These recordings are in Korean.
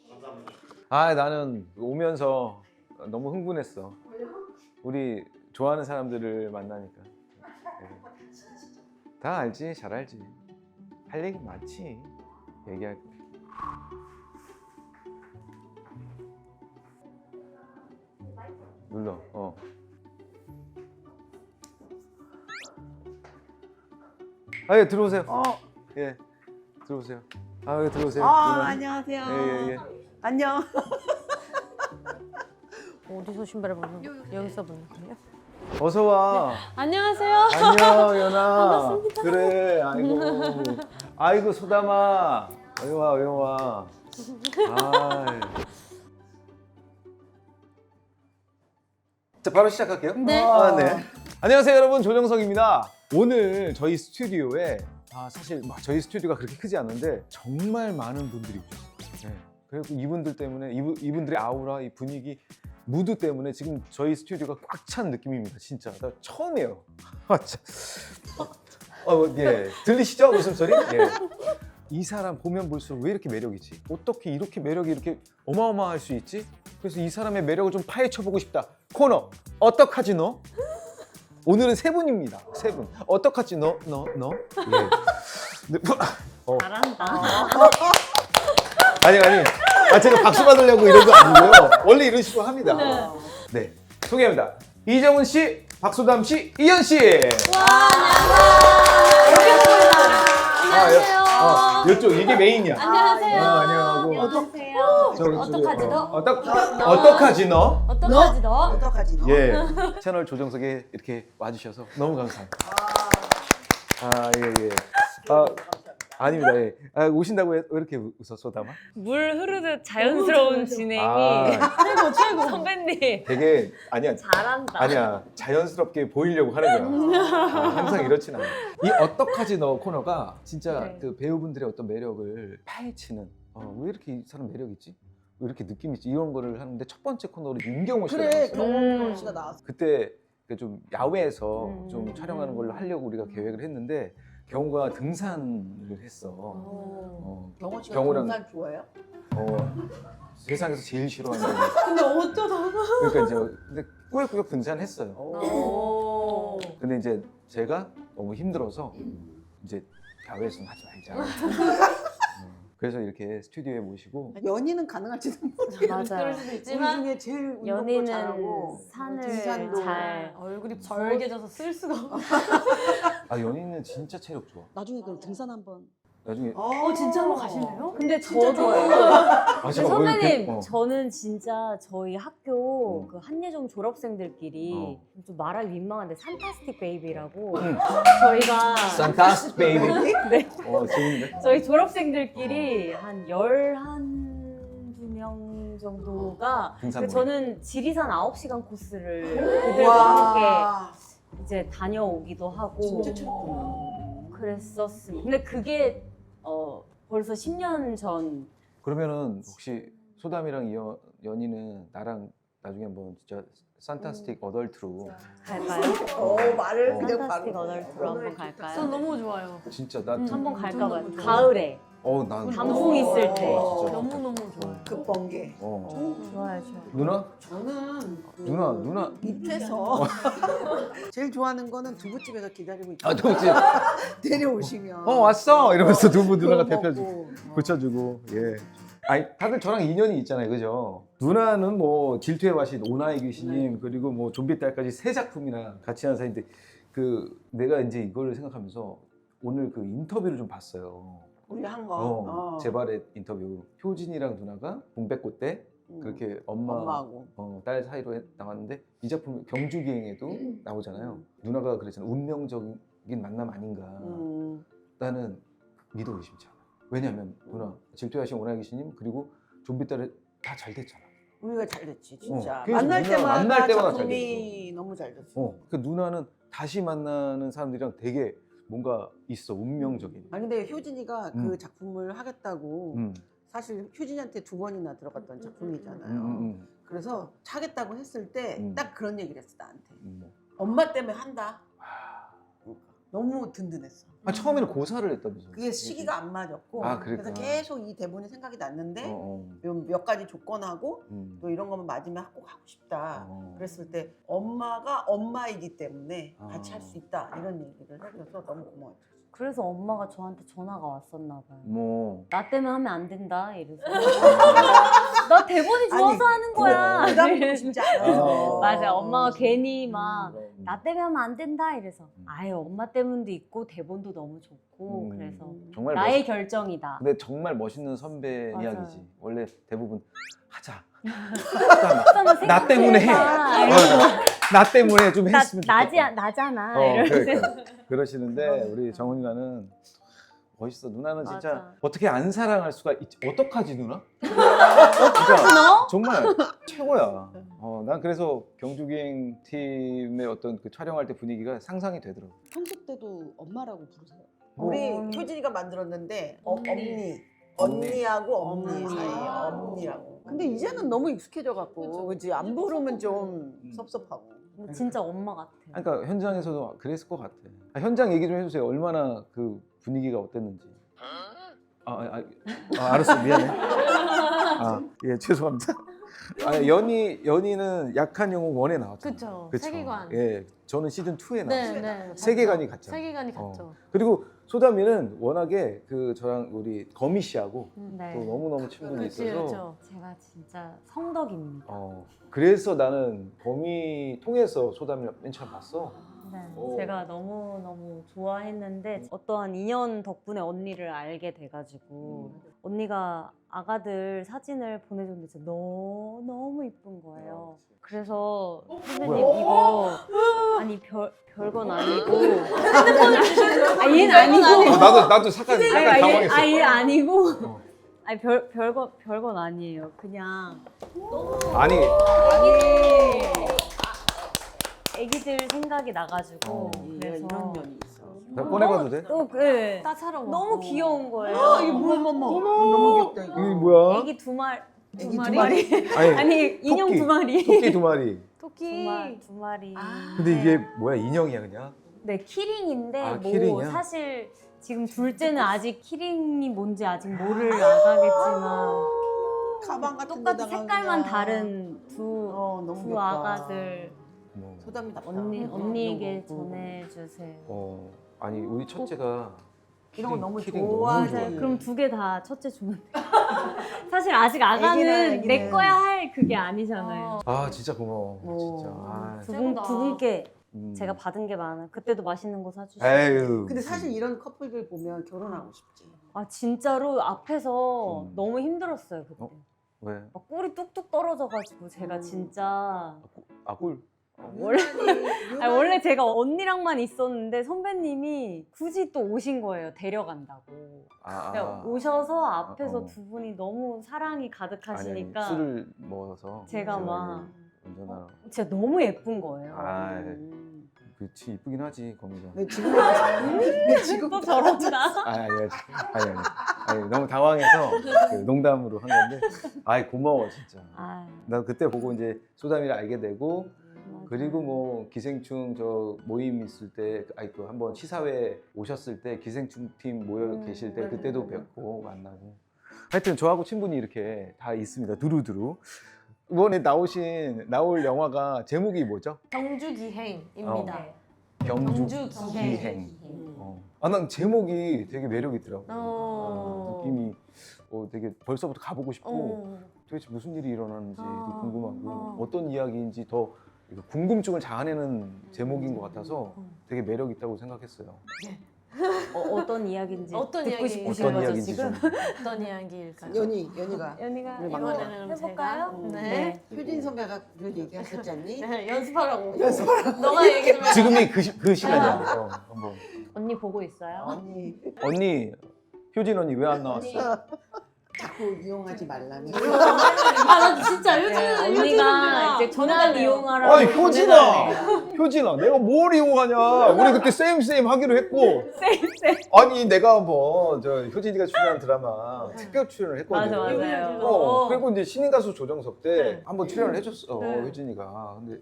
감사합니다. 아, 나는 오면서 너무 흥분했어. 우리 좋아하는 사람들을 만나니까. 다 알지, 잘 알지. 할 얘기 많지. 얘기할 거. 눌러. 아, 예, 들어오세요. 예, 들어오세요. 아, 예, 들어오세요. 누나. 안녕하세요. 예. 안녕. 어디서 신발을 벗는 여기서 벗는 거예요? 어서 와. 안녕하세요. 안녕, 연아. 반갑습니다. 그래, 아이고, 소담아. 왜 와. 아이. 자, 바로 시작할게요. 네. 네. 안녕하세요, 여러분. 조정석입니다. 오늘 저희 스튜디오에 사실 저희 스튜디오가 그렇게 크지 않은데 정말 많은 분들이 오셨어요. 네. 그리고 이분들 때문에 이분들의 아우라, 이 분위기, 무드 때문에 지금 저희 스튜디오가 꽉 찬 느낌입니다. 진짜 나 처음이에요. 예. 들리시죠? 웃음소리? 예. 이 사람 보면 볼수록 왜 이렇게 매력이지? 어떻게 이렇게 매력이 이렇게 어마어마할 수 있지? 그래서 이 사람의 매력을 좀 파헤쳐보고 싶다. 코너 어떡하지 너? 오늘은 세 분입니다. 세 분. 어떡하지 너? 예. 잘한다. 아니. 제가 박수 받으려고 이런 거 아니고요. 원래 이런 식으로 합니다. 네. 소개합니다. 이정은 씨, 박소담 씨, 이현 씨. 와, 안녕하세요. 이쪽 이게 메인이야. 안녕하세요. 안녕하고. 안녕하세요. 어떡하지 너? 어떡하지 너? 어떡하지 너? 어떡하지 너? 예. 채널 조정석에 이렇게 와주셔서 너무 감사합니다. 예. 아닙니다. 예. 오신다고 왜 이렇게 웃었어, 담아? 물 흐르듯 자연스러운 진행이 최고 선배님 되게 아니야. 잘한다. 아니야. 자연스럽게 보이려고 하는 거야. 항상 이렇진 않아. 이 어떡하지 너 코너가 진짜 네. 그 배우분들의 어떤 매력을 파헤치는 왜 이렇게 이 사람 매력 있지? 왜 이렇게 느낌 있지? 이런 거를 하는데 첫 번째 코너로 윤경호 씨가 그래, 나왔어요. 경원 씨가 나왔어. 그때 좀 야외에서 좀 촬영하는 걸로 하려고 우리가 계획을 했는데 경호가 등산을 했어. 경원 씨가 경호랑 등산 좋아해요? 세상에서 제일 싫어하는. 근데 어쩌다. 그러니까 이제 근데 꾸역꾸역 등산했어요. 오. 근데 이제 제가 너무 힘들어서 이제 야외에서는 하지 말자. 그래서 이렇게 스튜디오에 모시고 연희는 가능할지도 모르겠는데 맞아요. 우리 중에 제일 운동도 연희는 잘하고 산을 등산도 잘 얼굴이 벌개져서 쓸 수가 없어. 연희는 진짜 체력 좋아. 나중에 그럼 등산 한번 나중에 진짜 한번 가실래요? 근데 진짜 저도 잠깐만, 선배님, 왜 저는 진짜 저희 학교 어. 그 한예종 졸업생들끼리 좀 말하기 민망한데 산타스틱 베이비라고 응. 저희가 Fantastic baby. 네. 재밌는데? 저희 졸업생들끼리 한 11~2명 정도가 등산 저는 지리산 9시간 코스를 그들과 함께 와 이제 다녀오기도 하고 진짜 체력구나. 그랬었습니다. 근데 그게 벌써 10년 전. 그러면은 혹시 소담이랑 연희는 나랑 나중에 한번 진짜 산타스틱 어덜트로 갈까요? 말을 그냥 산타스틱 바로 어덜트로 한번 갈까요? 전 너무 좋아요. 진짜 나 한번 갈까 봐요. 너무 좋아요. 가을에 난 단풍 있을 때. 진짜. 너무너무 좋아요. 급번개. 좋아요. 누나? 저는 그 누나. 밑에서 제일 좋아하는 거는 두부집에서 기다리고 있다. 누구지? 데려오시면 왔어! 이러면서 두부 누나가 그거 대표주고 먹고. 붙여주고. 예. 아니 다들 저랑 인연이 있잖아요, 그죠? 누나는 뭐 질투의 와신, 오나의 귀신님, 그리고 뭐 좀비 딸까지 3작품이나 같이 한 사이인데 내가 이제 이걸 생각하면서 오늘 그 인터뷰를 좀 봤어요. 우리 한 거. 제발의 인터뷰. 효진이랑 누나가 동백꽃 때 그렇게 엄마하고. 딸 사이로 나왔는데 이 작품 경주기행에도 나오잖아요. 누나가 그랬잖아. 운명적인 만남 아닌가. 나는 믿어 의심치 않아. 왜냐면 누나 질투의 와신, 오나의 귀신님 그리고 좀비 딸이 다 잘 됐잖아. 우리가 잘 됐지 진짜. 그래서 만날 누나가 때마다 만날 때마다 잘 작품이 너무 잘 됐어. 그 누나는 다시 만나는 사람들이랑 되게 뭔가 있어. 운명적인. 아니 근데 효진이가 그 작품을 하겠다고 사실 효진이한테 2번이나 들어갔던 작품이잖아요. 그래서 하겠다고 했을 때 딱 그런 얘기를 했어 나한테. 엄마 때문에 한다. 너무 든든했어. 아, 처음에는 고사를 했다면서. 그게 시기가 안 맞았고 아, 그래서 그랬구나. 계속 이 대본이 생각이 났는데 어. 몇 가지 조건하고 또 이런 거만 맞으면 꼭 하고 싶다. 어. 그랬을 때 엄마가 엄마이기 때문에 아. 같이 할 수 있다 이런 얘기를 해줘서 너무 고마웠죠. 그래서 엄마가 저한테 전화가 왔었나 봐요. 뭐. 나 때문에 하면 안 된다 이래서. 나 대본이 좋아서 아니, 하는 거야. 부담 갖고 싶지 않아서. 맞아, 엄마가 괜히 막 나 음. 때문에 하면 안 된다 이래서 아예 엄마 때문도 있고 대본도 너무 좋고 그래서 정말 나의 결정이다. 근데 정말 멋있는 선배 맞아요. 이야기지. 원래 대부분 하자. 나 때문에 해. 나 때문에 좀 했으면 좋겠다. 나잖아. 그러니까 그러시는데 우리 정은 누나는 멋있어. 누나는 진짜 맞아. 어떻게 안 사랑할 수가 있지? 어떡하지 누나? 진짜 정말 최고야. 난 그래서 경주기행 팀의 어떤 그 촬영할 때 분위기가 상상이 되더라고. 평소 때도 엄마라고 부르세요? 우리 어. 효진이가 만들었는데 언니. 언니하고 엄니 언니. 사이에 언니라고. 근데 이제는 너무 익숙해져 갖고 그지 안 부르면 좀 섭섭하고. 진짜 엄마 같아. 그러니까 현장에서도 그랬을 것 같아. 현장 얘기 좀 해주세요. 얼마나 그 분위기가 어땠는지. 알았어. 미안해. 예, 죄송합니다. 연희는 약한 영웅 1에 나왔잖아요. 그쵸. 그쵸? 세계관. 예, 저는 시즌 2에 나왔어요. 네. 세계관이 같죠. 세계관이 같죠. 그리고 소담이는 워낙에 그 저랑 우리 거미 씨하고 네. 또 너무너무 친분이 있어서 그렇죠. 제가 진짜 성덕입니다. 그래서 나는 거미 통해서 소담이를 맨 처음 봤어. 네. 오. 제가 너무 좋아했는데 어떠한 인연 덕분에 언니를 알게 돼가지고 언니가 아가들 사진을 보내줬는데 진짜 너무 이쁜 거예요. 그래서 선배님 이거 아니 별건 아니고 얘는 아니고 나도 잠깐 당황했어. 얘 아니고 어. 아니 별건 아니에요. 그냥 아니 애기들 생각이 나가지고 그래서 이런 면이 있어. 나 꺼내봐도 돼? 또 그 따사로워. 너무 귀여운 거예요. 이게 뭐야, 너무 귀엽다 이거. 이게 뭐야? 애기 두 마리. 애기 두 마리? 아니 인형 토끼. 두 마리. 토끼 2마리. 토끼. 두 마리. 근데 이게 뭐야? 인형이야 그냥? 네 키링인데 아, 뭐 키링이야? 사실 지금 둘째는 아직 키링이 뭔지 아직 모를 아가겠지만 가방 같은 똑같은 데다가 색깔만 그냥. 다른 너무 두 귀엽다. 아가들 뭐. 소담이 답다. 언니에게 전해주세요. 아니 우리 첫째가 이런 거 너무 키링 좋아하지. 너무 좋아해. 그럼 두 개 다 첫째 주면 돼. 사실 아직 아가는 애기는. 내 거야 할 그게 아니잖아요. 아 진짜 고마워. 오. 진짜. 아, 최고다. 두 분께 음. 제가 받은 게 많아. 그때도 맛있는 거 사주시고. 에휴. 근데 사실 이런 커플들 보면 결혼하고 싶지. 아 진짜로 앞에서 음. 너무 힘들었어요 그때. 왜? 막 꿀이 뚝뚝 떨어져가지고 제가 음. 진짜 꿀. 원래 제가 언니랑만 있었는데 선배님이 굳이 또 오신 거예요. 데려간다고. 그냥 오셔서 앞에서 두 분이 너무 사랑이 가득하시니까 아니, 술을 먹어서 제가 막 운전하러. 진짜 너무 예쁜 거예요. 아, 그렇지 이쁘긴 하지 거미가. 내 지금 또 저런다. 아니 너무 당황해서 그 농담으로 한 건데. 아이 고마워 진짜. 아, 나 그때 보고 이제 소담이를 알게 되고. 맞아. 그리고 뭐 기생충 저 모임 있을 때, 그 한번 시사회 오셨을 때 기생충 팀 모여 계실 때 그때도 뵙고 만나고. 하여튼 저하고 친분이 이렇게 다 있습니다. 두루두루. 이번에 나올 영화가 제목이 뭐죠? 경주기행입니다. 경주기행. 난 제목이 되게 매력 있더라고. 느낌이 되게 벌써부터 가보고 싶고 도대체 무슨 일이 일어나는지 궁금하고 어떤 이야기인지 더 궁금증을 자아내는 제목인 것 같아서 되게 매력 있다고 생각했어요. 어떤 이야기인지 어떤 듣고 이야기? 싶으신 어떤 거죠 이야기인지 지금? 좀. 어떤 이야기일까요? 연희가 연희가 우리 이거 이번에는 해볼까요? 제가, 네. 효진 선배가 그런 얘기 하셨잖니? 네, 연습하라고. 연습하라고. 너가 얘기 좀 해. 지금이 그 시간이야. 한번. 언니 보고 있어요? 언니 언니, 효진 언니 왜 안 나왔어? 자꾸 이용하지 말라며. 나 진짜 네, 언니가 이제 그날 이용하라고. 아니 효진아 내가 뭘 이용하냐. 우리 그때 세임 하기로 했고. 쌤. 아니 내가 뭐 저 효진이가 출연한 드라마 특별 출연을 했거든. 맞아요. 그리고 이제 신인 가수 조정석 때 네. 한번 출연을 해줬어 네. 효진이가. 근데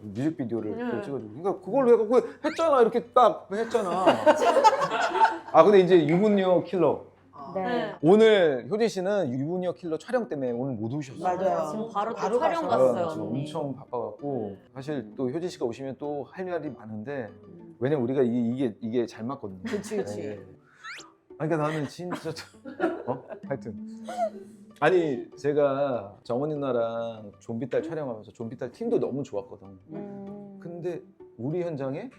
뮤직비디오를 네. 또 찍어주고. 그러니까 그걸로 해갖고 했잖아. 이렇게 딱 했잖아. 아 근데 이제 유부녀 킬러. 네. 오늘 효진 씨는 유부녀 킬러 촬영 때문에 오늘 못 오셨어요. 맞아요. 지금 바로 또 바로 촬영 가서. 갔어요. 지금 언니. 엄청 바빠갖고 사실 또 효진 씨가 오시면 또 할 말이 많은데 왜냐면 우리가 이게 잘 맞거든요. 그치. 네. 아니, 그러니까 나는 진짜 하여튼 아니 제가 정원 누나랑 좀비딸 촬영하면서 좀비딸 팀도 너무 좋았거든. 근데 우리 현장에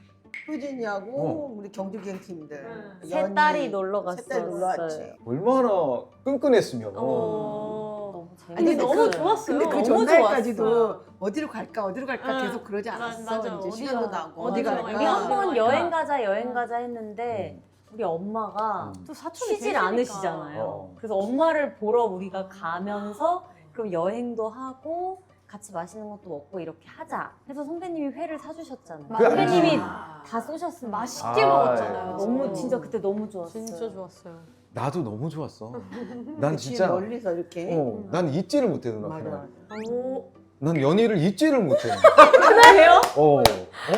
효진이하고 우리 경주기행 팀들. 세 딸이 놀러 갔어요. 세 딸 놀러 왔지. 얼마나 끈끈했으면 너무 아니, 재밌었어요. 근데 너무 좋았어요. 근데 그 너무 전날까지도 좋았어요. 어디로 갈까 응. 계속 그러지 않았어. 맞아. 이제 어디가, 시간도 나고 어디 어디 갈까? 갈까. 우리 한 번 그러니까. 여행 가자 했는데 우리 엄마가 또 사촌이 쉬질 계시니까. 않으시잖아요. 그래서 엄마를 보러 우리가 가면서 그럼 여행도 하고 같이 맛있는 것도 먹고 이렇게 하자 해서 선배님이 회를 사주셨잖아요. 그게 선배님이 아. 다 쏘셨으니까 맛있게 아, 먹었잖아요. 너무 진짜 그때 너무 좋았어요. 진짜 좋았어요. 나도 너무 좋았어. 난 그치, 진짜 멀리서 이렇게. 난 잊지를 못해 누나. 맞아. 오, 난 연희를 잊지를 못해. 그래요? 어.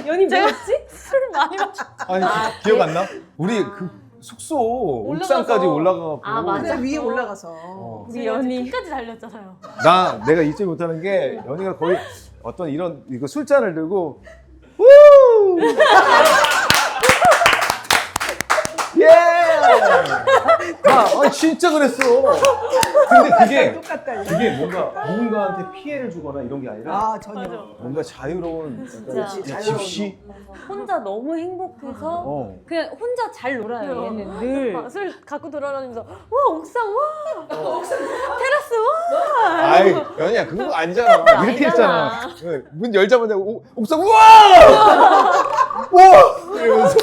연이 뭐였지? 술을 많이 마셨. 아니 기억 안 나? 우리 그 숙소 옥상까지 올라가고. 아, 맞아. 그래 위에 올라가서. 우리 연이 끝까지 달렸잖아요. 내가 잊지 못하는 게 연희가 거의 어떤 이거 술잔을 들고 우! 예! 진짜 그랬어. 근데 그게 똑같다. 그게 뭔가 누군가한테 피해를 주거나 이런 게 아니라 전혀. 맞아. 뭔가 자유로운 진짜. 그냥 집시. 혼자 너무 행복해서 어. 그냥 혼자 잘 놀아요. 얘는 늘. 술 갖고 돌아다니면서 와 옥상 와 테라스 와. 아이 연희야 그거 아니잖아. 이렇게 아니잖아. 했잖아. 문 열자마자 옥상 우와! 우와! 이러면서.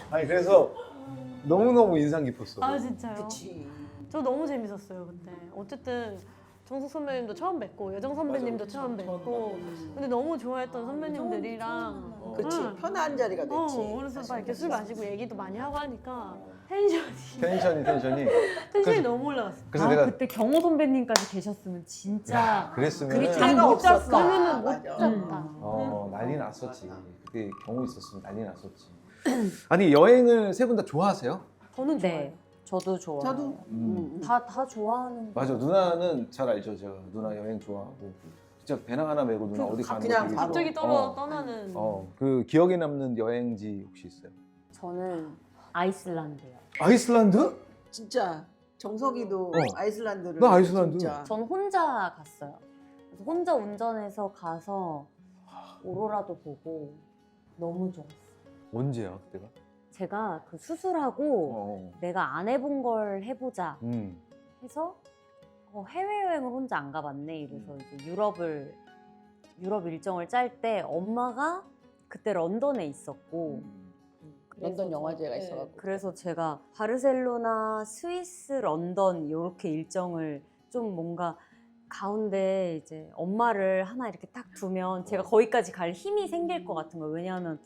아니 그래서 너무너무 인상 깊었어. 아 진짜요? 그치. 저 너무 재밌었어요 그때. 어쨌든 정숙 선배님도 처음 뵙고 여정 선배님도 처음 뵙고 근데 너무 좋아했던 선배님들이랑 그치. 응. 편한 자리가 됐지. 그래서 막 이렇게 술 마시고 얘기도 많이 하고 하니까 텐션이. 텐션이 너무 올라갔어. 그래서 아, 내가 그때 경호 선배님까지 계셨으면 진짜 그랬으면 그리 차가 잠 못 없었다. 잤어. 그러면은 못 맞아. 잤다. 난리 났었지. 그때 경우 있었으면 난리 났었지. 아니 여행을 세 분 다 좋아하세요? 저는 네, 저도 좋아요. 저도. 다 좋아하는. 맞아. 누나는 잘 알죠. 제가 누나 여행 좋아하고 진짜 배낭 하나 메고 누나 어디 가는 그냥 거 되게 바로. 갑자기 좋아. 떠나는. 그 기억에 남는 여행지 혹시 있어요? 저는 아이슬란드요. 아이슬란드? 진짜 정석이도 아이슬란드를. 나 아이슬란드. 진짜. 전 혼자 갔어요. 그래서 혼자 운전해서 가서 오로라도 보고 너무 좋았어요. 언제야 그때가? 제가 그 수술하고 내가 안 해본 걸 해보자 해서 해외여행을 혼자 안 가봤네. 이래서 이제 유럽 일정을 짤 때 엄마가 그때 런던에 있었고 런던 영화제가 네, 있어갖고. 그래서 제가 바르셀로나, 스위스, 런던 이렇게 일정을 좀 뭔가 가운데 이제 엄마를 하나 이렇게 딱 두면 제가 거기까지 갈 힘이 생길 것 같은 거예요. 왜냐하면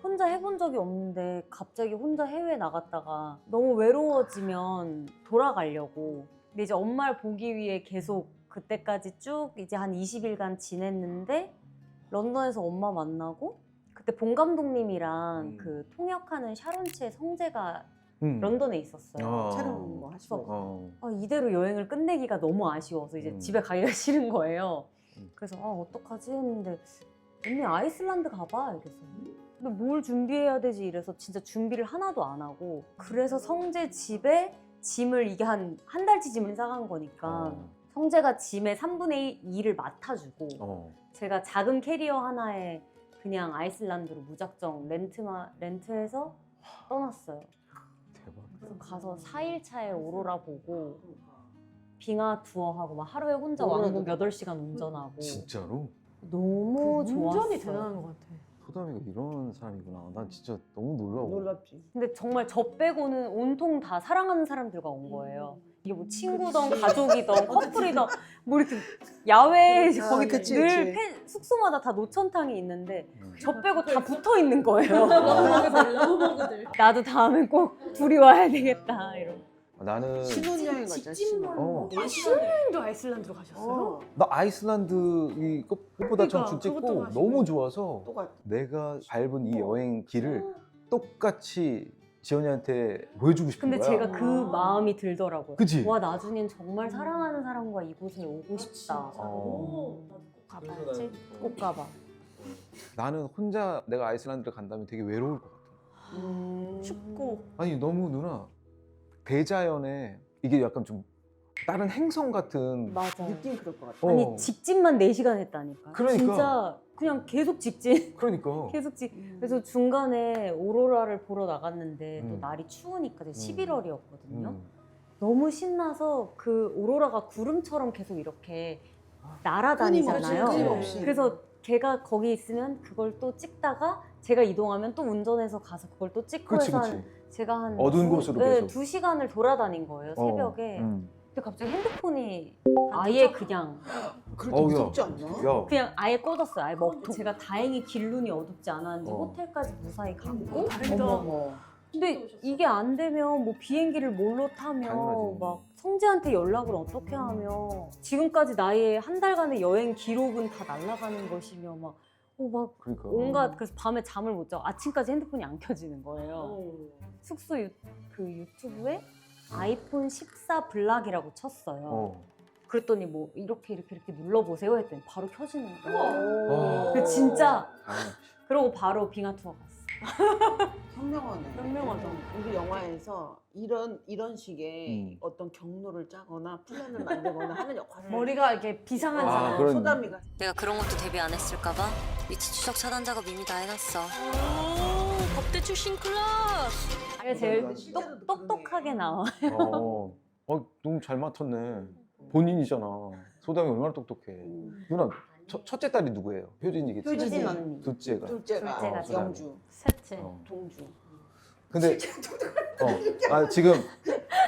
혼자 해본 적이 없는데 갑자기 혼자 해외 나갔다가 너무 외로워지면 돌아가려고. 근데 이제 엄마를 보기 위해 계속 그때까지 쭉 이제 한 20일간 지냈는데 런던에서 엄마 만나고 그때 본 감독님이랑 그 통역하는 샤론치의 성재가 런던에 있었어요. 촬영 뭐 하시고. 이대로 여행을 끝내기가 너무 아쉬워서 이제 집에 가기가 싫은 거예요. 그래서 어떡하지 했는데 언니 아이슬란드 가봐 이래서 근데 뭘 준비해야 되지 이래서 진짜 준비를 하나도 안 하고 그래서 성재 집에 짐을 이게 한 달치 짐을 싸간 거니까 성재가 짐의 3분의 2를 맡아주고 제가 작은 캐리어 하나에 그냥 아이슬란드로 무작정 렌트해서 떠났어요. 대박. 그래서 가서 4일 차에 오로라 보고 빙하 투어하고 막 하루에 혼자 오로라도 왕복 8시간 운전하고 진짜로? 너무 좋았어요. 운전이 대단한 것 같아. 소담이가 이런 사람이구나. 난 진짜 너무 놀라워. 놀랍지. 근데 정말 저 빼고는 온통 다 사랑하는 사람들과 온 거예요. 이게 뭐 친구든 가족이든 커플이든 뭐 이렇게 야외에 거기 그치, 늘 그치. 숙소마다 다 노천탕이 있는데 저 빼고 다 붙어 있는 거예요. 나도 다음엔 꼭 둘이 와야 되겠다 이러고. 나는 신혼여행 갔잖아. 신혼. 신혼여행도 아이슬란드로 가셨어요? 나 아이슬란드 이 꽃보다 전 그러니까, 줄 그것도 찍고 가시고. 너무 좋아서 또 갔다. 내가 밟은 이 여행 길을 똑같이 지연이한테 보여주고 싶은 근데 거야. 제가 그 마음이 들더라고요. 그치? 와 나중엔 정말 사랑하는 사람과 이곳에 오고 싶다. 가봐야지. 꼭 가봐. 나는 혼자 내가 아이슬란드를 간다면 되게 외로울 것 같아. 춥고. 아니 너무 누나 대자연에 이게 약간 좀 다른 행성 같은 맞아. 느낌 그럴 것 같아. 어, 아니 직진만 4시간 했다니까. 그러니까. 진짜 그냥 계속 직진. 그러니까 계속 그래서 중간에 오로라를 보러 나갔는데 또 음. 날이 추우니까 11월이었거든요. 음. 너무 신나서 그 오로라가 구름처럼 계속 이렇게 날아다니잖아요. 끊임없이. 그래서 걔가 거기 있으면 그걸 또 찍다가 제가 이동하면 또 운전해서 가서 그걸 또 찍고 그치 해서 그치 제가 한 어두운 곳으로 계속. 2시간을 돌아다닌 거예요, 어, 새벽에. 음. 근데 갑자기 핸드폰이 아예 그냥 그렇게 어우, 야. 무섭지 않나? 야 그냥 아예 꺼졌어요. 아예 먹통. 제가 다행히 길눈이 어둡지 않았는지 어. 호텔까지 무사히 갔고. 어머. 근데 이게 안 되면 뭐 비행기를 뭘로 타며 당연하지. 막 성재한테 연락을 어떻게 하며 지금까지 나의 한 달간의 여행 기록은 다 날아가는 것이며 막 그러니까 온갖 그래서 밤에 잠을 못 자고 아침까지 핸드폰이 안 켜지는 거예요. 숙소 그 유튜브에 아이폰 14 블락이라고 쳤어요. 어. 그랬더니 뭐 이렇게 눌러보세요 했더니 바로 켜지는 거예요. 와. 그 진짜 당연하지. 그러고 바로 빙하 투어 갔어. 현명하네. 현명하다. 우리 영화에서 이런 식의 어떤 경로를 짜거나 플랜을 만들거나 하는 역할을 머리가 이렇게 비상한 아, 사람. 그런- 소담이가 내가 그런 것도 대비 안 했을까봐 위치 추적 차단 작업 이미 다 해놨어. 법대 출신 클라스. 제가 제일 실제로도 똑똑하게 나와. 너무 잘 맡았네. 본인이잖아. 소담이 얼마나 똑똑해. 누나 첫째 딸이 누구예요? 효진이겠지. 효진이. 언니. 둘째가. 둘째가 둘째가 소담이. 영주, 셋째. 어. 동주. 근데 지금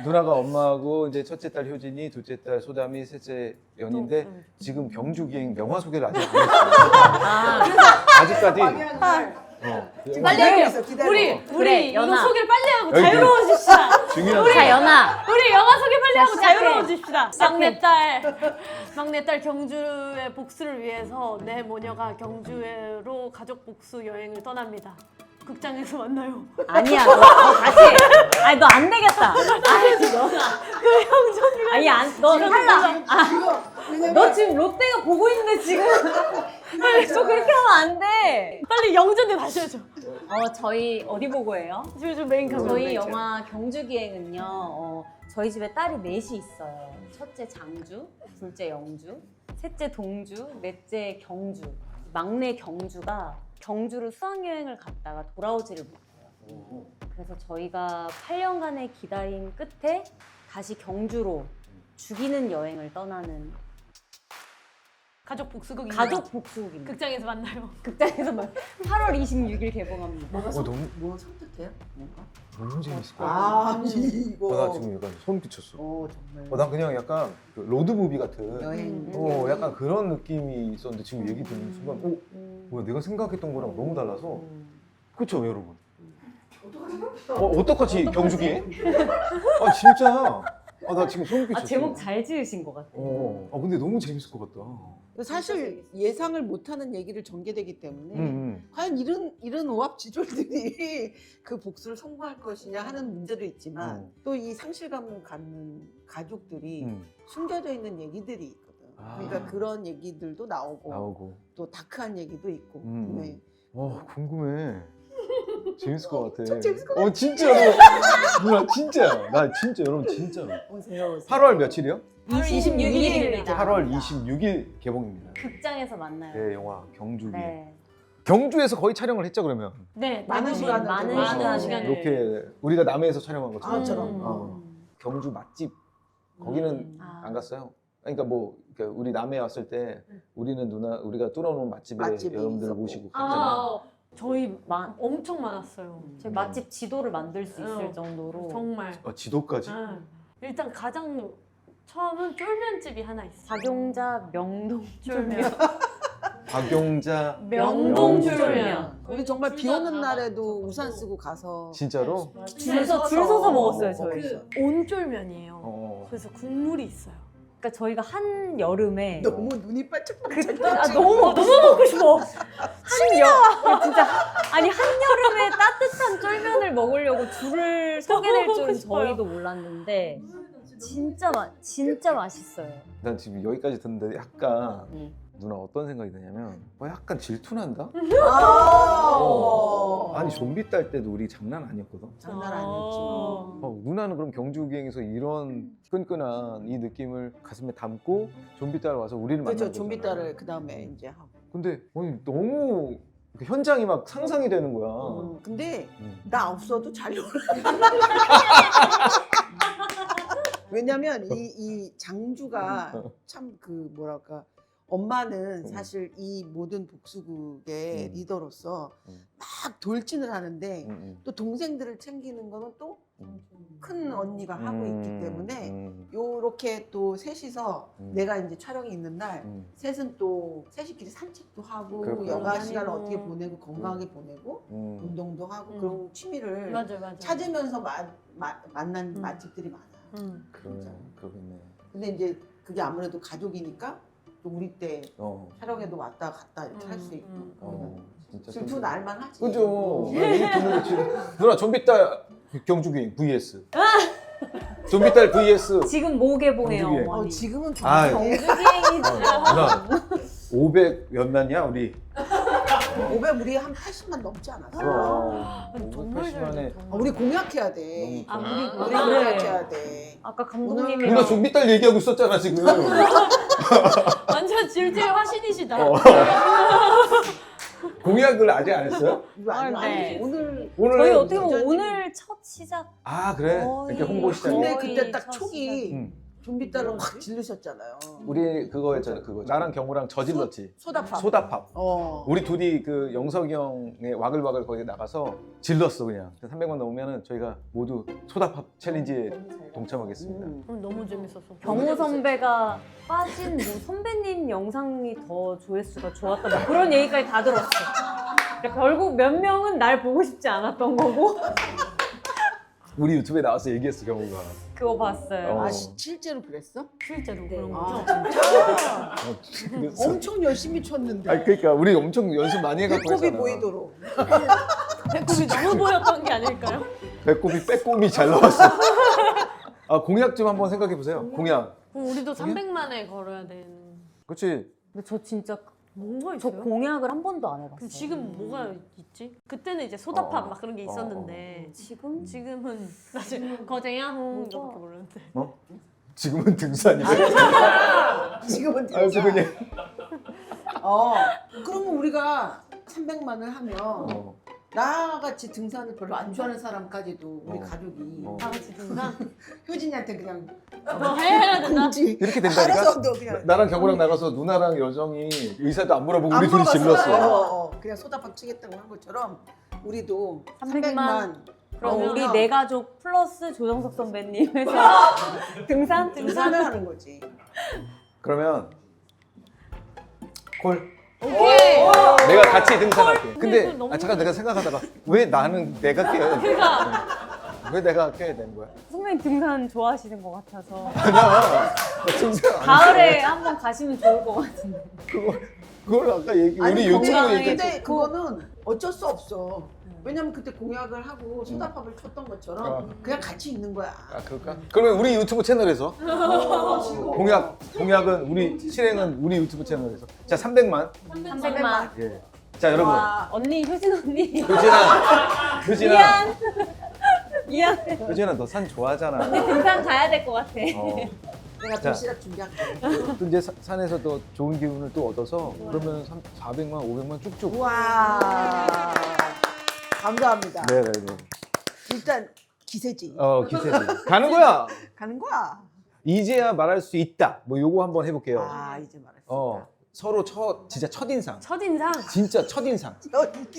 누나가 엄마하고 이제 첫째 딸 효진이, 둘째 딸 소담이, 셋째 연인데 지금 경주 기행 명화 소개를 아직 안 했어요. 아직까지. 빨리 할게요. 기다려. 우리 그래, 이거 연아. 소개를 빨리 하고 여기. 자유로워집시다. 중요한 자 연아. 우리 영화 소개 빨리 하고 시작해. 자유로워집시다. 막내딸 경주의 복수를 위해서 내 모녀가 경주로 가족 복수 여행을 떠납니다. 극장에서 만나요. 아니야 너 다시. 아니 너 안 되겠다. 아니 연아. 그 형준이가. 아니 너 탈락. 너 지금 롯데가 보고 있는데 지금. 너 그렇게 하면 안 돼. 빨리 영전대 다시 해줘. 저희 어디 보고 해요? 지금 메인 카메라. 저희 영화 경주기행은요. 저희 집에 딸이 넷이 있어요. 첫째 장주, 둘째 영주, 셋째 동주, 넷째 경주. 막내 경주가 경주로 수학여행을 갔다가 돌아오지를 못해요. 그래서 저희가 8년간의 기다림 끝에 다시 경주로 죽이는 여행을 떠나는 가족 복수극입니다. 가족 복수극입니다. 극장에서 만나요. 극장에서 8월 26일 개봉합니다. 너무 뭐 섬뜩해요? 뭔가? 너무 재밌을 것 같아. 이거. 나 지금 약간 소름 끼쳤어. 정말. 난 그냥 약간 그 로드무비 같은 여행. 약간 그런 느낌이 있었는데 지금 얘기 듣는 순간 뭐야 내가 생각했던 거랑 너무 달라서 그렇죠 여러분? 어떡하지 경주기? 진짜 나 지금 소름 끼쳤어. 제목 잘 지으신 것 같아요. 근데 너무 재밌을 것 같다. 사실 예상을 못하는 얘기를 전개되기 때문에 과연 이런 오합지졸들이 그 복수를 성공할 것이냐 하는 문제도 있지만 또 이 상실감을 갖는 가족들이 숨겨져 있는 얘기들이 있거든. 그러니까 그런 얘기들도 나오고 또 다크한 얘기도 있고. 네. 궁금해. 재밌을 것 같아. 좀 재밌을 것 같아. 진짜로. 누나 진짜. 나 진짜 여러분 진짜로. 오세요. 8월 며칠이요? 26일입니다. 8월 26일 개봉입니다. 극장에서 만나요. 네, 영화 경주기. 네. 경주에서 거의 촬영을 했죠 그러면. 네, 많은 시간을 많은 시간을. 이렇게 우리가 남해에서 촬영한 것처럼. 처럼. 경주 맛집 거기는 안 갔어요. 그러니까 우리 남해 왔을 때 우리가 뚫어놓은 맛집에 맛집이 여러분들을 있었고. 모시고 갔잖아요. 저희 엄청 많았어요. 저희 맛집 지도를 만들 수 있을 어. 정도로 정말. 지도까지? 일단 가장 처음은 쫄면집이 하나 있어요. 박용자 명동 쫄면. 박용자 명동 쫄면. 쫄면. 우리 정말 비 오는 날에도 우산 쓰고 가서 진짜로? 줄 서서 먹었어요 저희. 온쫄면이에요. 어. 그래서 국물이 있어요. 그러니까 저희가 한 여름에 너무 눈이 반짝반짝. 너무 먹고 싶어. 진짜 아니 한여름에 따뜻한 쫄면을 먹으려고 줄을 서게 될 줄은 싶어요. 저희도 몰랐는데 진짜 맛있어요. 난 지금 여기까지 듣는데 약간 응. 누나 어떤 생각이 드냐면 약간 질투난다? 아. 아니 좀비 딸 때도 우리 장난 아니었거든. 장난 아니었지. 누나는 그럼 경주기행에서 이런 끈끈한 이 느낌을 가슴에 담고 좀비 딸 와서 우리를 만난 그렇죠. 거잖아. 좀비 딸을 그 다음에 이제 하고. 근데 너무 현장이 막 상상이 되는 거야. 근데 응. 나 없어도 잘 놀아. 왜냐면 이 장주가 참 그 뭐랄까 엄마는 사실 이 모든 복수국의 리더로서 막 돌진을 하는데 또 동생들을 챙기는 거는 또 큰 언니가 하고 있기 때문에 요렇게 또 셋이서 내가 이제 촬영이 있는 날 셋은 또 셋이끼리 산책도 하고 그렇구나. 여가 시간을 다니고. 어떻게 보내고 건강하게 보내고 운동도 하고 그런 취미를 맞아요. 찾으면서 만난 맛집들이 많아. 그러겠네. 근데 이제 그게 아무래도 가족이니까 또 우리 때 촬영에도 왔다 갔다 이렇게 할 수 있고 진짜 질투 날만 하지. 그죠. 얘기 듣는 거 지금 누나 좀비 딸 경주기행 vs 좀비 딸 vs 지금 뭐 개봉해요 경주기행. 어머니? 지금은 아, 정말 경주기행이 누나 500 몇 만이야 우리? 500 우리 한 80만 넘지 않았어. 정말 80만에 우리 공약해야 돼. 아, 우리 그래. 공약해야 돼. 아까 오늘 감독님이랑 누나 좀비 딸 얘기하고 있었잖아 지금. 완전 질질 화신이시다. 공약을 아직 안 했어요? 이거 아니야. 네. 오늘 저희 어떻게 보면 완전히- 오늘 첫 시작 아 그래? 거의- 이렇게 홍보 시작이. 근데 거의 그때 딱 첫 초기 응. 좀비 딸을 확 질르셨잖아요. 우리 그거 했잖아 그거. 나랑 경우랑 저질렀지. 소다팝. 소다팝. 우리 우리 둘이 그 영석이 형의 와글와글 거기 나가서 질렀어 그냥. 300만 넘으면은 저희가 모두 소다팝 챌린지에 동참하겠습니다. 너무 재밌었어. 경호 선배가 빠진 뭐 선배님 영상이 더 조회수가 좋았다 뭐 그런 얘기까지 다 들었어. 그러니까 결국 몇 명은 날 보고 싶지 않았던 거고 우리 유튜브에 나와서 얘기했어 경우가. 그거 봤어요. 아 실제로 그랬어? 실제로 네. 그런 아 거죠. 진짜? 그래서- 엄청 열심히 쳤는데. 아니 그러니까 우리 엄청 연습 많이 해갖고 배꼽이 했잖아. 보이도록. 배꼽이 너무 보였던 게 아닐까요? 배꼽이 빼꼼이 잘 나왔어. 아 공약 좀 한번 생각해 보세요. 공약. 그럼 우리도 300만에 걸어야 되는. 그렇지. 근데 저 진짜 뭐가 저 있어요? 공약을 한 번도 안 해봤어요. 그럼 지금 뭐가 있지? 그때는 이제 소다팝 막 그런 게 어. 있었는데 지금은 사실 거제야홍 이렇게 부르는데 지금은 등산이래. 지금은 아주 그냥. 그러면 우리가 300만을 하면 나같이 등산을 별로 안 좋아하는 사람까지도 우리 가족이 다 같이 등산? 효진이한테 그냥 해야 된다? 공지 이렇게 된다니까? 알아서 너 그냥 나랑 경우랑 나가서 누나랑 여정이 의사도 안 물어보고 우리 둘이 질렀어. 그냥 소다밥 치겠다고 한 것처럼 우리도 300만. 300만 그럼 그러면 우리 네 가족 플러스 조정석 선배님 해서 등산? 등산을 하는 거지. 그러면 콜. 오케이! 내가 같이 등산할게. 근데 그건 너무 잠깐 내가 생각하다가 왜 나는 내가 껴야 돼? 그러니까 왜 내가 껴야 되는 거야? 선배님 등산 좋아하시는 것 같아서 아니야. 나 등산 안 가을에 한번 가시면 좋을 것 같은데. 그걸 아까 우리 아니, 유튜브 건강하게 얘기. 근데 그거는 어쩔 수 없어. 왜냐면 그때 공약을 하고 소다밥을 쳤던 것처럼 그냥 같이 있는 거야. 아 그럴까? 그러면 우리 유튜브 채널에서 공약은 우리 실행은 우리 유튜브 채널에서 자 300만. 300만. 예. 자 여러분 언니 효진 언니. 효진아 미안. 효진아 너 산 좋아하잖아. 등산 가야 될 것 같아. 내가 자. 도시락 준비할게. 또 이제 산에서 또 좋은 기운을 또 얻어서 그러면 400만 500만 쭉쭉. 와 감사합니다. 네네네. 일단 기세지. 기세지. 가는 거야. 가는 거야. 이제야 말할 수 있다. 뭐 요거 한번 해볼게요. 아 이제 말했어. 서로 진짜 첫인상. 첫인상. 진짜 첫인상.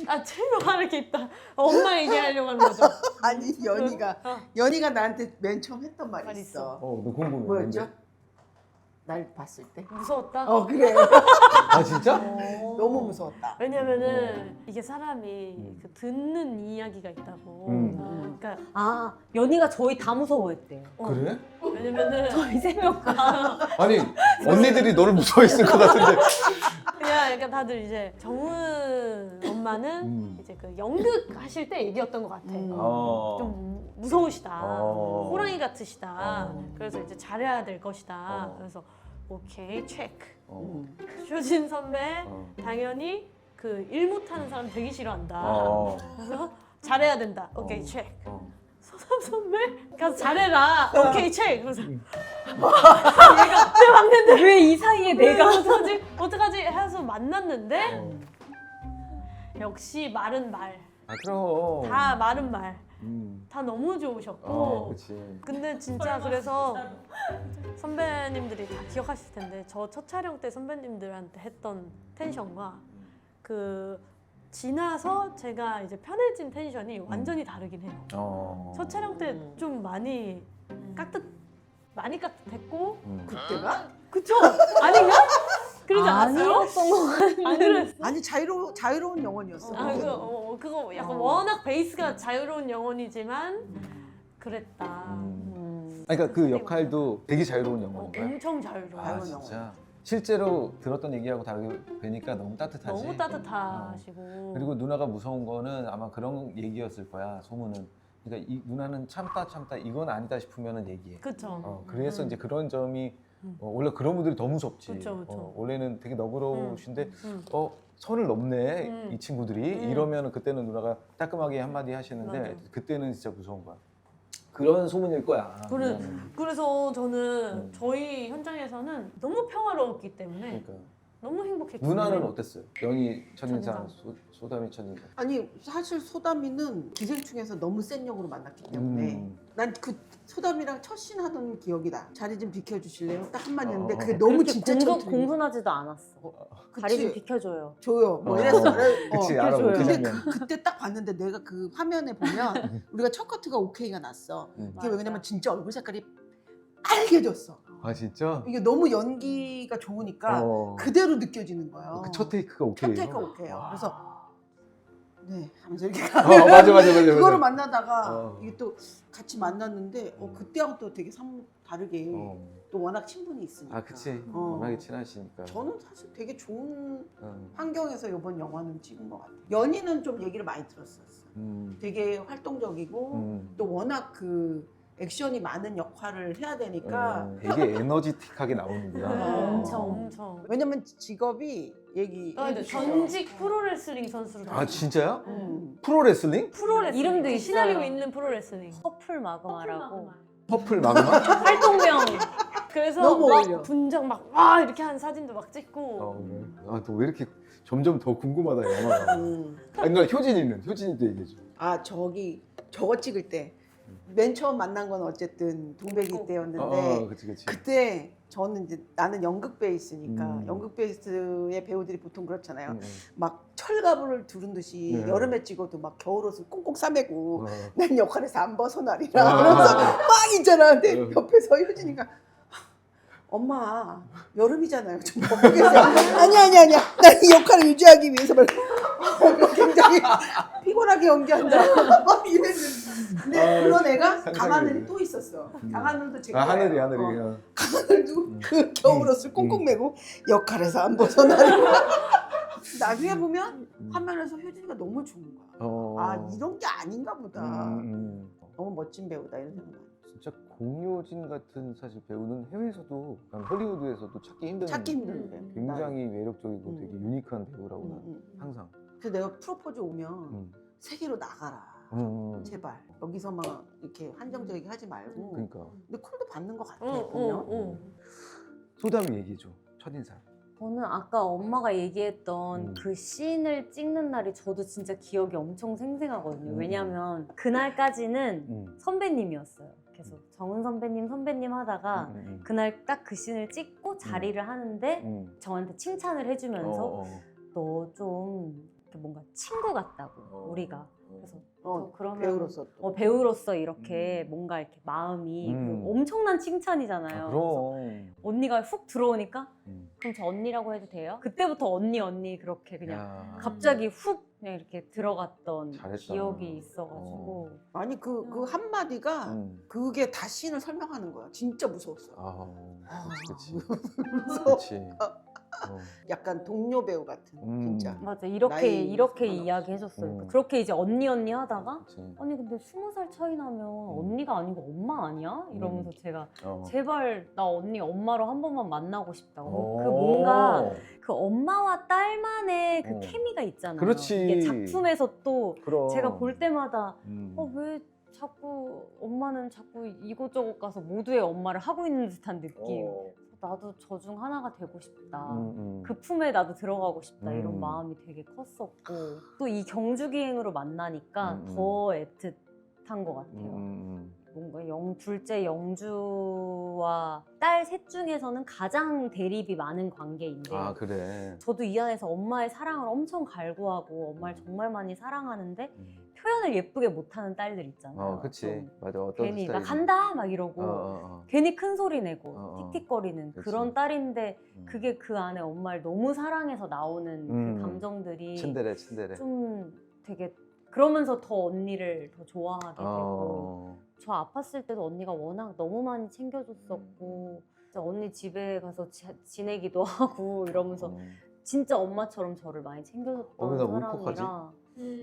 아 제발 이렇게 있다. 엄마 얘기하려고 하는 거죠. 아니 연희가 어. 연희가 나한테 맨 처음 했던 말이 말 있어. 너 궁금해. 뭐였죠? 날 봤을 때. 무서웠다. 그래. 아 진짜? 너무 무서웠다. 왜냐면은 이게 사람이 그 듣는 이야기가 있다고. 그러니까 아, 연희가 저희 다 무서워했대요. 그래? 왜냐면은 저희 세 명 다. 아니 언니들이 너를 무서워했을 것 같은데. 그냥 약간 다들 이제 정은 엄마는 이제 그 연극 하실 때 얘기였던 것 같아. 좀 무서우시다. 호랑이 같으시다. 그래서 이제 잘해야 될 것이다. 그래서 오케이 체크. 쇼진 선배 당연히 그 일 못하는 사람 되게 싫어한다. 그래서 잘해야 된다. 오케이 체크. 소담 선배 가서 잘해라. 오케이 체크. 그래서 얘가 내 막내인데 왜 이 사이에 내가 어떡하지 해서 만났는데 역시 말은 말. 아 그럼. 다 말은 말. 다 너무 좋으셨고. 그렇지. 근데 진짜 그래서 선배님들이 다 기억하실 텐데 저 첫 촬영 때 선배님들한테 했던 텐션과 그 지나서 제가 이제 편해진 텐션이 완전히 다르긴 해요. 첫 촬영 때 좀 많이 많이 깍듯했고 그때가? 그쵸? 아닌가? 그러지 않았어요? 아니었던 것 같은데. 안 그랬어? 아니 자유로운 영혼이었어. 그거 약간 워낙 베이스가 자유로운 영혼이지만 그랬다. 그러니까 그 역할도 되게 자유로운 영화인 거야? 엄청 자유로워. 아 진짜? 실제로 들었던 얘기하고 다르게 뵈니까 너무 따뜻하지? 너무 따뜻하시고. 그리고 누나가 무서운 거는 아마 그런 얘기였을 거야, 소문은. 그러니까 이 누나는 참다 이건 아니다 싶으면 얘기해. 그쵸. 그래서 이제 그런 점이 원래 그런 분들이 더 무섭지. 그쵸. 원래는 되게 너그러우신데 선을 넘네 이 친구들이 이러면 그때는 누나가 따끔하게 한마디 하시는데 맞아. 그때는 진짜 무서운 거야. 그런 소문일 거야. 그래서 저는 저희 현장에서는 너무 평화로웠기 때문에 그러니까 너무 행복했고. 누나는 어땠어요? 연희 첫인상, 소담이 첫인상. 아니 사실 소담이는 기생충에서 너무 센 역으로 만났기 때문에 난 그 소담이랑 첫 씬 하던 기억이 나. 자리 좀 비켜주실래요? 딱 한마디 했는데 그게 너무 그렇게 진짜 공손하지도 않았어. 자리 좀 비켜줘요. 줘요. 뭐 이랬어. 그치 알아 그 근데 장면. 그때 딱 봤는데 내가 그 화면에 보면 우리가 첫 커트가 오케이가 났어. 이게 왜냐면 진짜 얼굴 색깔이 빨개졌어. 아 진짜? 이게 너무 연기가 좋으니까 그대로 느껴지는 거예요. 그 첫 테이크가 오케이예요? 첫 테이크가 오케이예요. 그래서 네 하면서 이렇게 맞아. 그거를 만나다가 이게 또 같이 만났는데 그때하고 또 되게 다르게 또 워낙 친분이 있으니까. 아 그치. 워낙에 친하시니까. 저는 사실 되게 좋은 환경에서 이번 영화는 찍은 것 같아요. 연희는 좀 얘기를 많이 들었었어. 되게 활동적이고 또 워낙 그 액션이 많은 역할을 해야 되니까 되게 에너지틱하게 나오는구나. 엄청. 왜냐면 직업이 전직 프로레슬링 선수로. 아 진짜요? 프로레슬링? 프로레슬링. 이름도 있어요. 시나리오 있는 프로레슬링. 퍼플 마그마라고. 퍼플 마그마? 활동명. 그래서 너무 막 어울려. 분장 막 와 이렇게 한 사진도 막 찍고. 아 너 왜 이렇게 점점 더 궁금하다 영화가. 그러니까 효진이도 얘기해줘. 아 저거 찍을 때 맨 처음 만난 건 어쨌든 동백이 때였는데 그치. 그때 저는 이제 나는 연극 베이스니까 연극 베이스의 배우들이 보통 그렇잖아요. 막 철갑을 두른 듯이 여름에 찍어도 막 겨울옷을 꽁꽁 싸매고 난 역할에서 안 벗어나리라 그러면서 막 있잖아. 근데 옆에서 효진이가 엄마 여름이잖아요. 좀 벗겠어요. 아니야. 난 이 역할을 유지하기 위해서 굉장히 피곤하게 연기한다. 막 이랬는데 근데 그런 애가 강하늘이 또 있었어. 강하늘도 제 거예요. 하늘이. 강하늘도 그 겨울옷을 꽁꽁 매고 역할에서 안 벗어나는 나중에 보면 화면에서 효진이가 너무 좋은 거야. 아 이런 게 아닌가 보다. 너무 멋진 배우다 이런 생각. 진짜 공효진 같은 사실 배우는 해외에서도 헐리우드에서도 찾기 힘든데 굉장히 매력적이고 되게 유니크한 배우라고 난 항상. 그래서 내가 프로포즈 오면 세계로 나가라. 제발 여기서만 이렇게 한정적이게 하지 말고. 그러니까. 근데 콜도 받는 것 같아 보면. 소담이 얘기해줘. 첫인상. 저는 아까 엄마가 얘기했던 그 씬을 찍는 날이 저도 진짜 기억이 엄청 생생하거든요. 왜냐면 그날까지는 선배님이었어요. 그래서 정은 선배님 하다가 그날 딱 그 씬을 찍고 자리를 하는데 저한테 칭찬을 해주면서 너 좀 뭔가 친구 같다고 우리가. 그래서 그러면 배우로서 또. 배우로서 이렇게 뭔가 이렇게 마음이 그 엄청난 칭찬이잖아요. 그래서 언니가 훅 들어오니까 그럼 저 언니라고 해도 돼요? 그때부터 언니 그렇게 그냥 갑자기 훅 그냥 이렇게 들어갔던 잘했다. 기억이 있어가지고 아니 그 한마디가 그게 다 씬을 설명하는 거야. 진짜 무서웠어. 그렇지. 무서워. 그렇지. 약간 동료 배우 같은 진짜. 맞아 나이 이렇게 상관없이. 이야기해줬어요. 그렇게 이제 언니 하다가 그렇지. 아니 근데 20살 차이 나면 언니가 아니고 엄마 아니야? 이러면서 제가 어. 제발 나 언니 엄마로 한 번만 만나고 싶다고. 그 뭔가 그 엄마와 딸만의 그 케미가 있잖아요. 그렇지. 이게 작품에서 또 그럼. 제가 볼 때마다 왜 자꾸 엄마는 자꾸 이곳저곳 가서 모두의 엄마를 하고 있는 듯한 느낌. 나도 저 중 하나가 되고 싶다. 그 품에 나도 들어가고 싶다. 이런 마음이 되게 컸었고 또 이 경주기행으로 만나니까 더 애틋한 것 같아요. 뭔가 둘째 영주와 딸 셋 중에서는 가장 대립이 많은 관계인데 아 그래. 저도 이 안에서 엄마의 사랑을 엄청 갈구하고 엄마를 정말 많이 사랑하는데 표현을 예쁘게 못하는 딸들 있잖아요. 그치. 좀 맞아. 어떤 괜히 나 스타일이. 간다 막 이러고 괜히 큰 소리 내고 틱틱거리는 그치. 그런 딸인데 그게 그 안에 엄마를 너무 사랑해서 나오는 그 감정들이 친데레. 좀 되게 그러면서 더 언니를 더 좋아하게 되고 저 아팠을 때도 언니가 워낙 너무 많이 챙겨줬었고 진짜 언니 집에 가서 지내기도 하고 이러면서 진짜 엄마처럼 저를 많이 챙겨줬던 나 울컥하지? 사람이라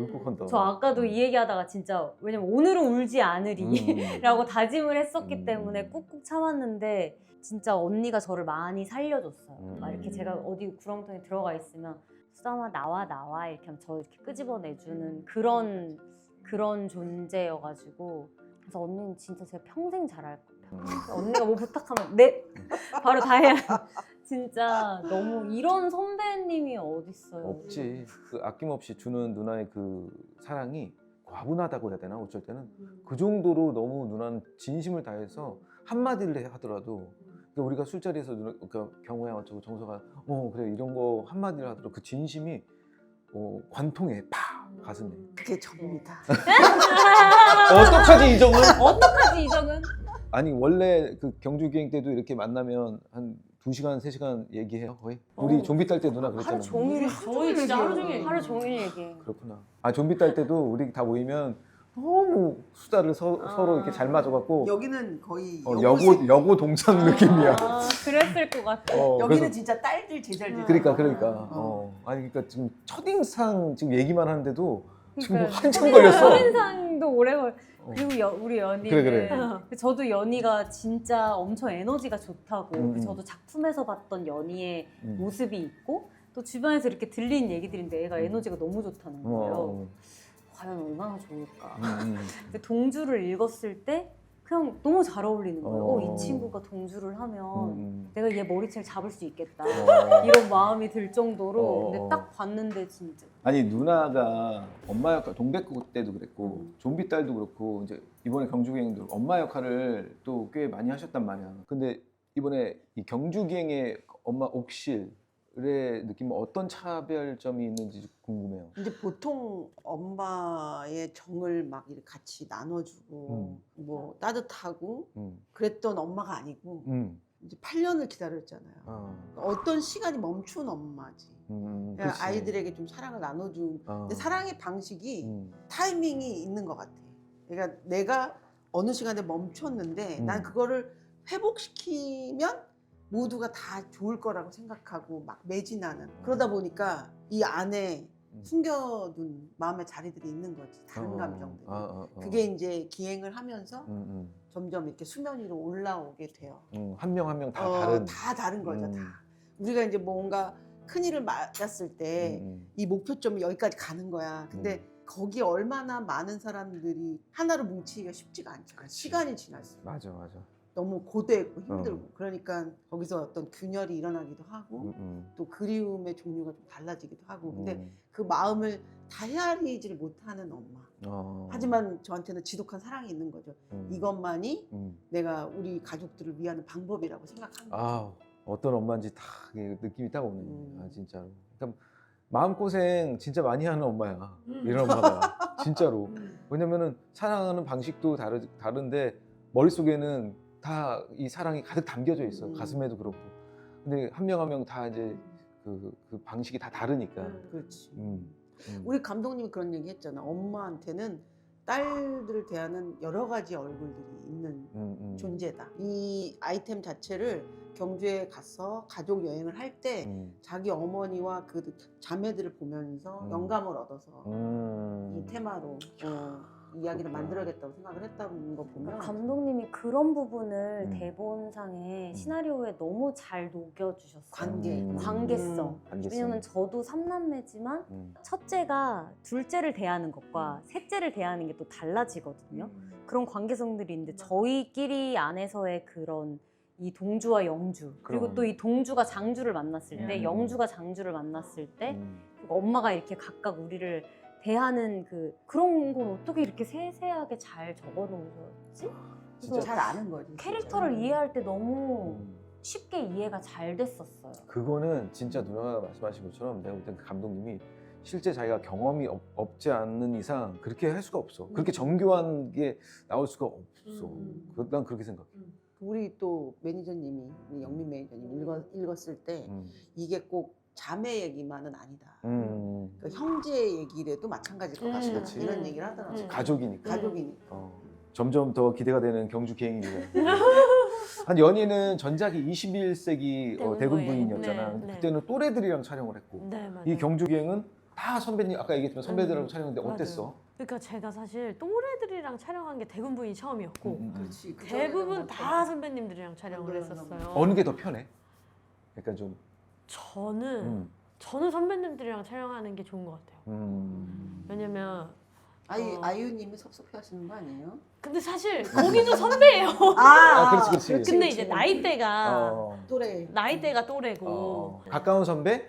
울컥한다. 저 아까도 이 얘기하다가 진짜 왜냐면 오늘은 울지 않으리 라고 다짐을 했었기 때문에 꾹꾹 참았는데 진짜 언니가 저를 많이 살려줬어요. 막 이렇게 제가 어디 구렁텅이 들어가 있으면 수담아 나와 이렇게 하면 저 이렇게 끄집어내주는 그런 존재여가지고 그래서 언니는 진짜 제가 평생 잘할 거예요. 언니가 뭐 부탁하면 네 바로 다 해야 진짜 너무 이런 선배님이 어딨어요. 없지. 그 아낌없이 주는 누나의 그 사랑이 과분하다고 해야 되나 어쩔 때는 그 정도로 너무 누나는 진심을 다해서 한마디를 하더라도 그러니까 우리가 술자리에서 그러니까 경호야 어쩌고 정서가 그래 이런 거 한마디를 하더라도 그 진심이 관통해 팍 가슴에. 그게 접니다. 어떡하지 이정은? 어떡하지 이정은? 아니 원래 그 경주기행 때도 이렇게 만나면 한 2시간, 3시간 얘기해요 거의? 우리 좀비 딸 때 누나 그랬잖아. 하루 종일 저희 진짜 하루 종일 얘기해. 그렇구나. 아 좀비 딸 때도 우리 다 모이면 너무 수다를 서로 이렇게 잘 맞아갖고 여기는 거의 여고 동창 느낌이야. 그랬을 것 같아. 여기는 그래서, 진짜 딸들 제잘 되잖아. 그러니까. 아니 그러니까 지금 첫인상 지금 얘기만 하는데도 지금 그러니까 한참 걸렸어. 첫인상도 오래 걸. 그리고 우리 연희는 그래. 저도 연희가 진짜 엄청 에너지가 좋다고 저도 작품에서 봤던 연희의 모습이 있고 또 주변에서 이렇게 들리는 얘기들인데 애가 에너지가 너무 좋다는 거예요. 과연 얼마나 좋을까. 근데 동주를 읽었을 때 그냥 너무 잘 어울리는 거예요. 이 친구가 동주를 하면 내가 얘 머리채를 잡을 수 있겠다. 이런 마음이 들 정도로 근데 딱 봤는데 진짜 아니 누나가 엄마 역할 동백꽃 때도 그랬고 좀비 딸도 그렇고 이제 이번에 경주기행도 엄마 역할을 또 꽤 많이 하셨단 말이야. 근데 이번에 이 경주기행의 엄마 옥실의 느낌은 어떤 차별점이 있는지 궁금해요. 근데 보통 엄마의 정을 막 이렇게 같이 나눠주고 뭐 따뜻하고 그랬던 엄마가 아니고 이제 8년을 기다렸잖아요. 어떤 시간이 멈춘 엄마지. 그러니까 아이들에게 좀 사랑을 나눠준. 근데 사랑의 방식이 타이밍이 있는 것 같아. 그러니까 내가 어느 시간에 멈췄는데 난 그거를 회복시키면 모두가 다 좋을 거라고 생각하고 막 매진하는. 그러다 보니까 이 안에 숨겨둔 마음의 자리들이 있는 거지. 다른 감정들이. 그게 이제 기행을 하면서 점점 이렇게 수면 위로 올라오게 돼요. 한 명 한 명 다 다른. 다 다른 거죠. 다. 우리가 이제 뭔가 큰일을 맞았을 때 이 목표점이 여기까지 가는 거야. 근데 거기에 얼마나 많은 사람들이 하나로 뭉치기가 쉽지가 않잖아. 시간이 지날수록. 맞아. 너무 고되고 힘들고 그러니까 거기서 어떤 균열이 일어나기도 하고 또 그리움의 종류가 좀 달라지기도 하고 근데 그 마음을 다 헤아리지를 못하는 엄마. 하지만 저한테는 지독한 사랑이 있는 거죠. 이것만이 내가 우리 가족들을 위하는 방법이라고 생각한 거죠. 아, 어떤 엄마인지 다 느낌이 딱 오네. 아, 진짜로. 그러니까 마음고생 진짜 많이 하는 엄마야. 이런 엄마가. 진짜로. 왜냐면은 사랑하는 방식도 다른데 머릿속에는 다 이 사랑이 가득 담겨져 있어. 가슴에도 그렇고. 근데 한 명 한 명 다 이제 그 방식이 다 다르니까. 그렇지. 우리 감독님이 그런 얘기 했잖아. 엄마한테는 딸들을 대하는 여러 가지 얼굴들이 있는 존재다. 이 아이템 자체를 경주에 가서 가족 여행을 할 때 자기 어머니와 그 자매들을 보면서 영감을 얻어서 이 테마로 이야기를 만들어야겠다고 생각을 했다는 거 보면 감독님이 그런 부분을 대본상에 시나리오에 너무 잘 녹여주셨어요. 관계성. 왜냐면 저도 3남매지만 첫째가 둘째를 대하는 것과 셋째를 대하는 게 또 달라지거든요. 그런 관계성들이 있는데 저희끼리 안에서의 그런 이 동주와 영주 그리고 또 이 동주가 장주를 만났을 때 영주가 장주를 만났을 때 엄마가 이렇게 각각 우리를 대하는 그런 걸 어떻게 이렇게 세세하게 잘 적어놓으셨지? 진짜 잘 아는 거지. 캐릭터를 이해할 때 너무 쉽게 이해가 잘 됐었어요. 그거는 진짜 누나가 말씀하신 것처럼 내가 볼 땐 그 감독님이 실제 자기가 경험이 없지 않는 이상 그렇게 할 수가 없어. 그렇게 정교한 게 나올 수가 없어. 난 그렇게 생각해. 우리 또 매니저님이 우리 영민 매니저님이 읽었을 때 이게 꼭 자매 얘기만은 아니다. 그 형제 얘기라도 마찬가지일 것 같다. 그치. 이런 얘기를 하더라고요. 가족이니까. 가족이니까. 점점 더 기대가 되는 경주 개인기가. 한 연희는 전작이 21세기 대군 부인이었잖아. 네. 그때는 또래들이랑 촬영을 했고 네, 맞아요. 이 경주 기행은 다 선배님 아까 얘기했지만 선배들하고 촬영했는데 맞아요. 어땠어? 그러니까 제가 사실 또래들이랑 촬영한 게 대군 부인이 처음이었고 그렇지. 대부분 다 선배님들이랑 촬영을 했었어요. 어느 게 더 편해? 약간 좀 저는 선배님들이랑 촬영하는 게 좋은 것 같아요. 왜냐면 아이유님이 섭섭해하시는 거 아니에요? 근데 사실 거기도 선배예요. 그렇지. 근데 이제 나이대가 또래. 또래고 가까운 선배,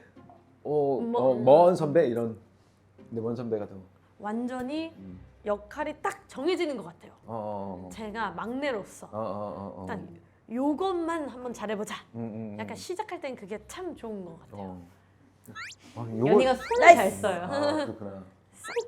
먼 선배 이런. 근데 먼 선배가 더 완전히 역할이 딱 정해지는 것 같아요. 제가 막내로서 일단 요것만 한번 잘해보자. 약간 시작할 땐 그게 참 좋은 것 같아요. 연희가 손을 잘 써요. 그렇구나.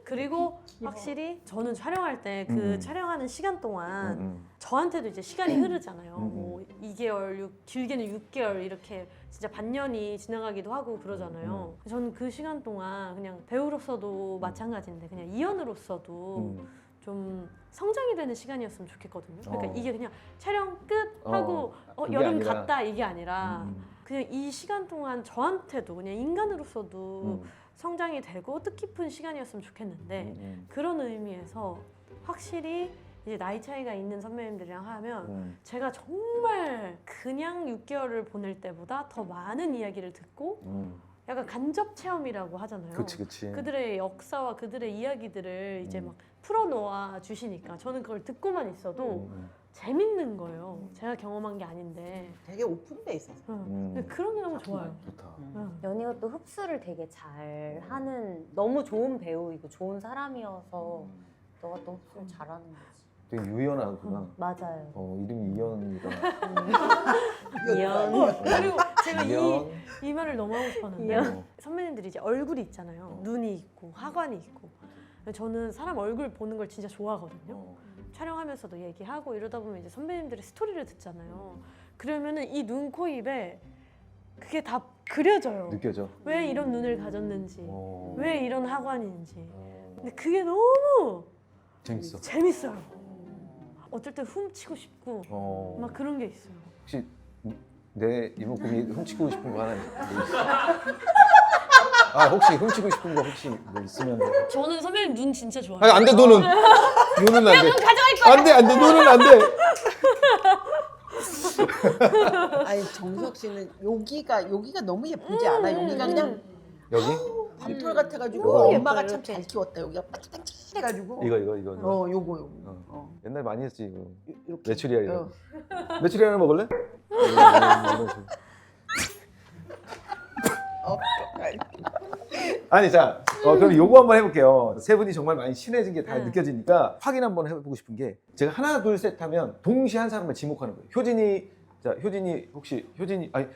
그리고 확실히 저는 촬영할 때 그 촬영하는 시간 동안 저한테도 이제 시간이 흐르잖아요. 뭐 2개월, 길게는 6개월 이렇게 진짜 반년이 지나가기도 하고 그러잖아요. 저는 그 시간 동안 그냥 배우로서도 마찬가지인데 그냥 이연으로서도 좀 성장이 되는 시간이었으면 좋겠거든요. 그러니까 이게 그냥 촬영 끝 하고 여름 아니라. 갔다 이게 아니라 그냥 이 시간 동안 저한테도 그냥 인간으로서도 성장이 되고 뜻깊은 시간이었으면 좋겠는데 그런 의미에서 확실히 이제 나이 차이가 있는 선배님들이랑 하면 제가 정말 그냥 6개월을 보낼 때보다 더 많은 이야기를 듣고 약간 간접 체험이라고 하잖아요. 그치. 그들의 역사와 그들의 이야기들을 이제 막 풀어놓아 주시니까 저는 그걸 듣고만 있어도 재밌는 거예요. 제가 경험한 게 아닌데 되게 오픈돼 있어서. 근데 그런 게 너무 좋아요. 좋다. 연희가 또 흡수를 되게 잘 하는 너무 좋은 배우이고 좋은 사람이어서 너가 또 흡수를 잘하는 거지. 되게 유연하구나. 맞아요. 이름이 이연이다. 이연. 그리고 제가 이연. 이 말을 너무 하고 싶었는데 선배님들이 이제 얼굴이 있잖아요. 눈이 있고 하관이 있고. 저는 사람 얼굴 보는 걸 진짜 좋아하거든요. 촬영하면서도 얘기하고 이러다 보면 이제 선배님들의 스토리를 듣잖아요. 그러면은 이 눈, 코, 입에 그게 다 그려져요. 느껴져. 왜 이런 눈을 가졌는지, 왜 이런 하관인지. 근데 그게 너무 재밌어요. 어쩔 때 훔치고 싶고 막 그런 게 있어요. 혹시 내 이목구비 훔치고 싶은 거 하나 있어? 혹시 훔치고 싶은 거 혹시 뭐 있으면 저는 선배님 눈 진짜 좋아해요. 아니 안돼 눈은 안 돼. 안돼 눈은 안 돼. 아니 정석 씨는 여기가 너무 예쁘지 않아? 여기가 그냥 여기? 밤톨 같아가지고 이거. 엄마가 참 잘 키웠다. 여기가 빠짝빠짝해가지고. 이거. 요거. 옛날 많이 했지 이거. 이렇게. 메추리알이라고. 메추리알 하나 먹을래? 아니 자, 그럼 요거 한번 해볼게요. 세 분이 정말 많이 친해진 게 다 느껴지니까 확인 한번 해보고 싶은 게 제가 하나 둘 셋 하면 동시에 한 사람을 지목하는 거예요. 효진이 혹시 효진이 아니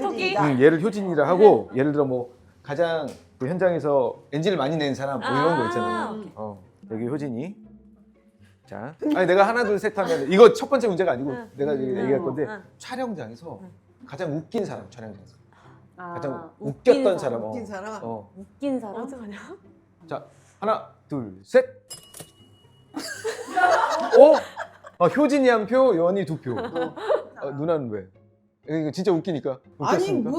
토끼? 얘를 효진이라 하고 예를 들어 뭐 가장 그 현장에서 엔진을 많이 낸 사람 뭐 이런 거 있잖아요. 여기 효진이. 자, 아니 내가 하나 둘 셋 하면 이거 첫 번째 문제가 아니고 내가 얘기할 건데 촬영장에서 가장 웃긴 사람 촬영장에서 가장 웃겼던 사람. 웃긴 사람. 웃긴 사람? 어떡하냐? 자, 하나 둘 셋. 효진이 한 표, 연이 2표. 누나는 왜? 이거 진짜 웃기니까. 아니 웃겼습니까?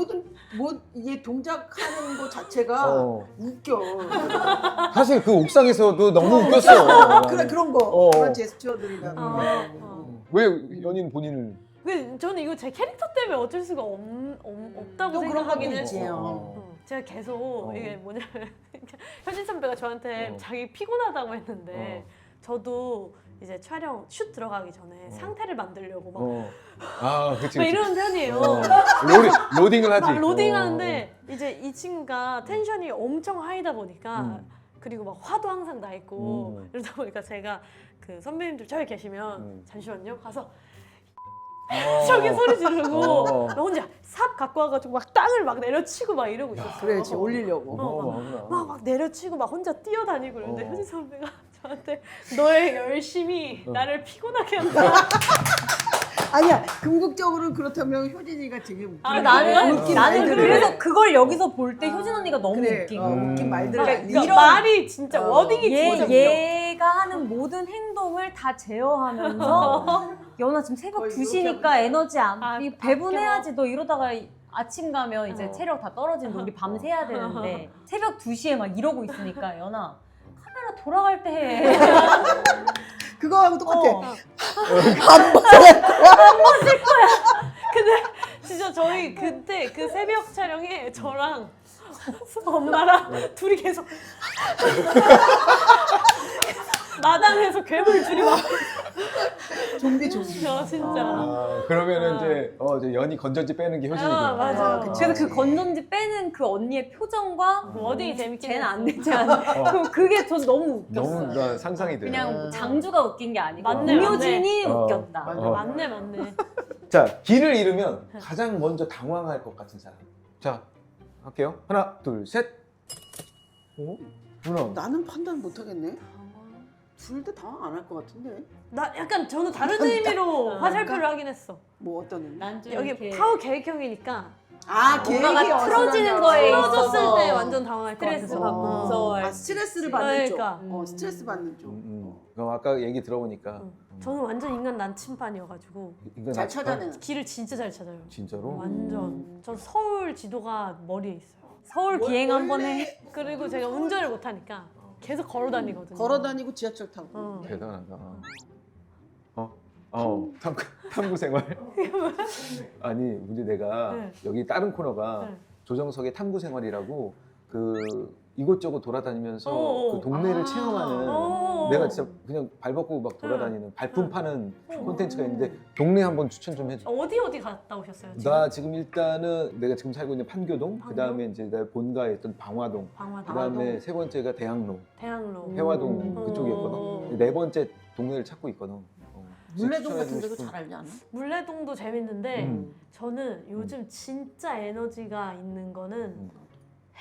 이게 동작하는 거 자체가 웃겨. 사실 그 옥상에서도 너무 웃겼어. 그래 그런 거 그런 제스처들이나. 왜 연인 본인을? 저는 이거 제 캐릭터 때문에 어쩔 수가 없다고 또 그런 생각하긴 것도 있지. 했어. 제가 계속 이게 뭐냐면 현진 선배가 저한테 자기 피곤하다고 했는데 저도 이제 촬영 슛 들어가기 전에 상태를 만들려고 막, 그치. 막 이런 편이에요. 로딩을 하지. 막 로딩하는데 이제 이 친구가 텐션이 엄청 하이다 보니까 그리고 막 화도 항상 나 있고 이러다 보니까 제가 그 선배님들 저기 계시면 잠시만요 가서 저기 소리 지르고 나 혼자 삽 갖고 와가지고 막 땅을 막 내려치고 막 이러고 있었어. 그래야지 올리려고. 막 내려치고 막 혼자 뛰어다니고 그러는데 효진 선배가 저한테 너의 열심히 나를 피곤하게 한다. 아니야 궁극적으로 그렇다면 효진이가 되게 웃긴. 나는 그래서 그걸 여기서 볼 때 효진 언니가 너무 그래, 웃긴 웃긴 말들. 그러니까 말이 진짜 워딩이 진짜 웃겨. 얘가 하는 모든 행동을 다 제어하면서 연아 지금 새벽 거의 2시니까 에너지 안 아, 배분해야지 너 이러다가 아침 가면 이제 체력 다 떨어지는데 우리 밤새 해야 되는데 새벽 2시에 막 이러고 있으니까 연아 카메라 돌아갈 때 해. 그거하고 똑같아. 근데 진짜 저희 그때 그 새벽 촬영에 저랑 엄마랑 둘이 계속 마당에서 괴물 둘이 막 좀비. 진짜. 그러면은 이제 연이 건전지 빼는 게 효진이구나. 맞아. 그래서 그 건전지 빼는 그 언니의 표정과 워딩이 재밌긴 쟤는 안 했어. 되지 않아. 그게 전 너무 웃겼어요. 너무 상상이 돼. 그냥 장주가 웃긴 게 아니고 맞네, 음효진이 맞네. 웃겼다. 맞네. 자, 길을 잃으면 가장 먼저 당황할 것 같은 사람. 자, 할게요. 하나, 둘, 셋. 누나. 나는 판단 못 하겠네. 둘 다 당황 안 할 것 같은데. 나 약간 저는 다른 의미로 화살표를 하긴 했어. 뭐 어떤 의미? 난좀 여기 파워 계획형이니까 뭔가가 틀어지는 거에 풀어줬을 있어서 때 완전 당황할 것 스트레스 같아서. 받고 무서워할 스트레스를 받는 그러니까. 쪽. 스트레스 받는 쪽. 그럼 아까 얘기 들어보니까 저는 완전 인간 난침반이어가지고 잘 찾아내는. 길을 진짜 잘 찾아요. 진짜로? 완전. 전 서울 지도가 머리에 있어요. 서울 비행 한 번 해. 그리고 제가 운전을 못하니까 계속 걸어 다니거든요. 걸어 다니고 지하철 타고. 대단하다. 탐구 생활. 아니, 근데 내가 여기 다른 코너가 조정석의 탐구 생활이라고 그 이곳저곳 돌아다니면서 그 동네를 체험하는 내가 진짜 그냥 발 벗고 막 돌아다니는 발품 파는 콘텐츠가 있는데 동네 한번 추천 좀 해줘. 어디 갔다 오셨어요? 지금? 나 지금 일단은 내가 지금 살고 있는 판교동, 그 다음에 이제 내가 본가에 있던 방화동, 그 다음에 세 번째가 대학로, 회화동 그쪽이었거든. 네 번째 동네를 찾고 있거든. 물레동 같은 추천해주고 데도 싶은. 잘 알지 않아? 물레동도 재밌는데 저는 요즘 진짜 에너지가 있는 거는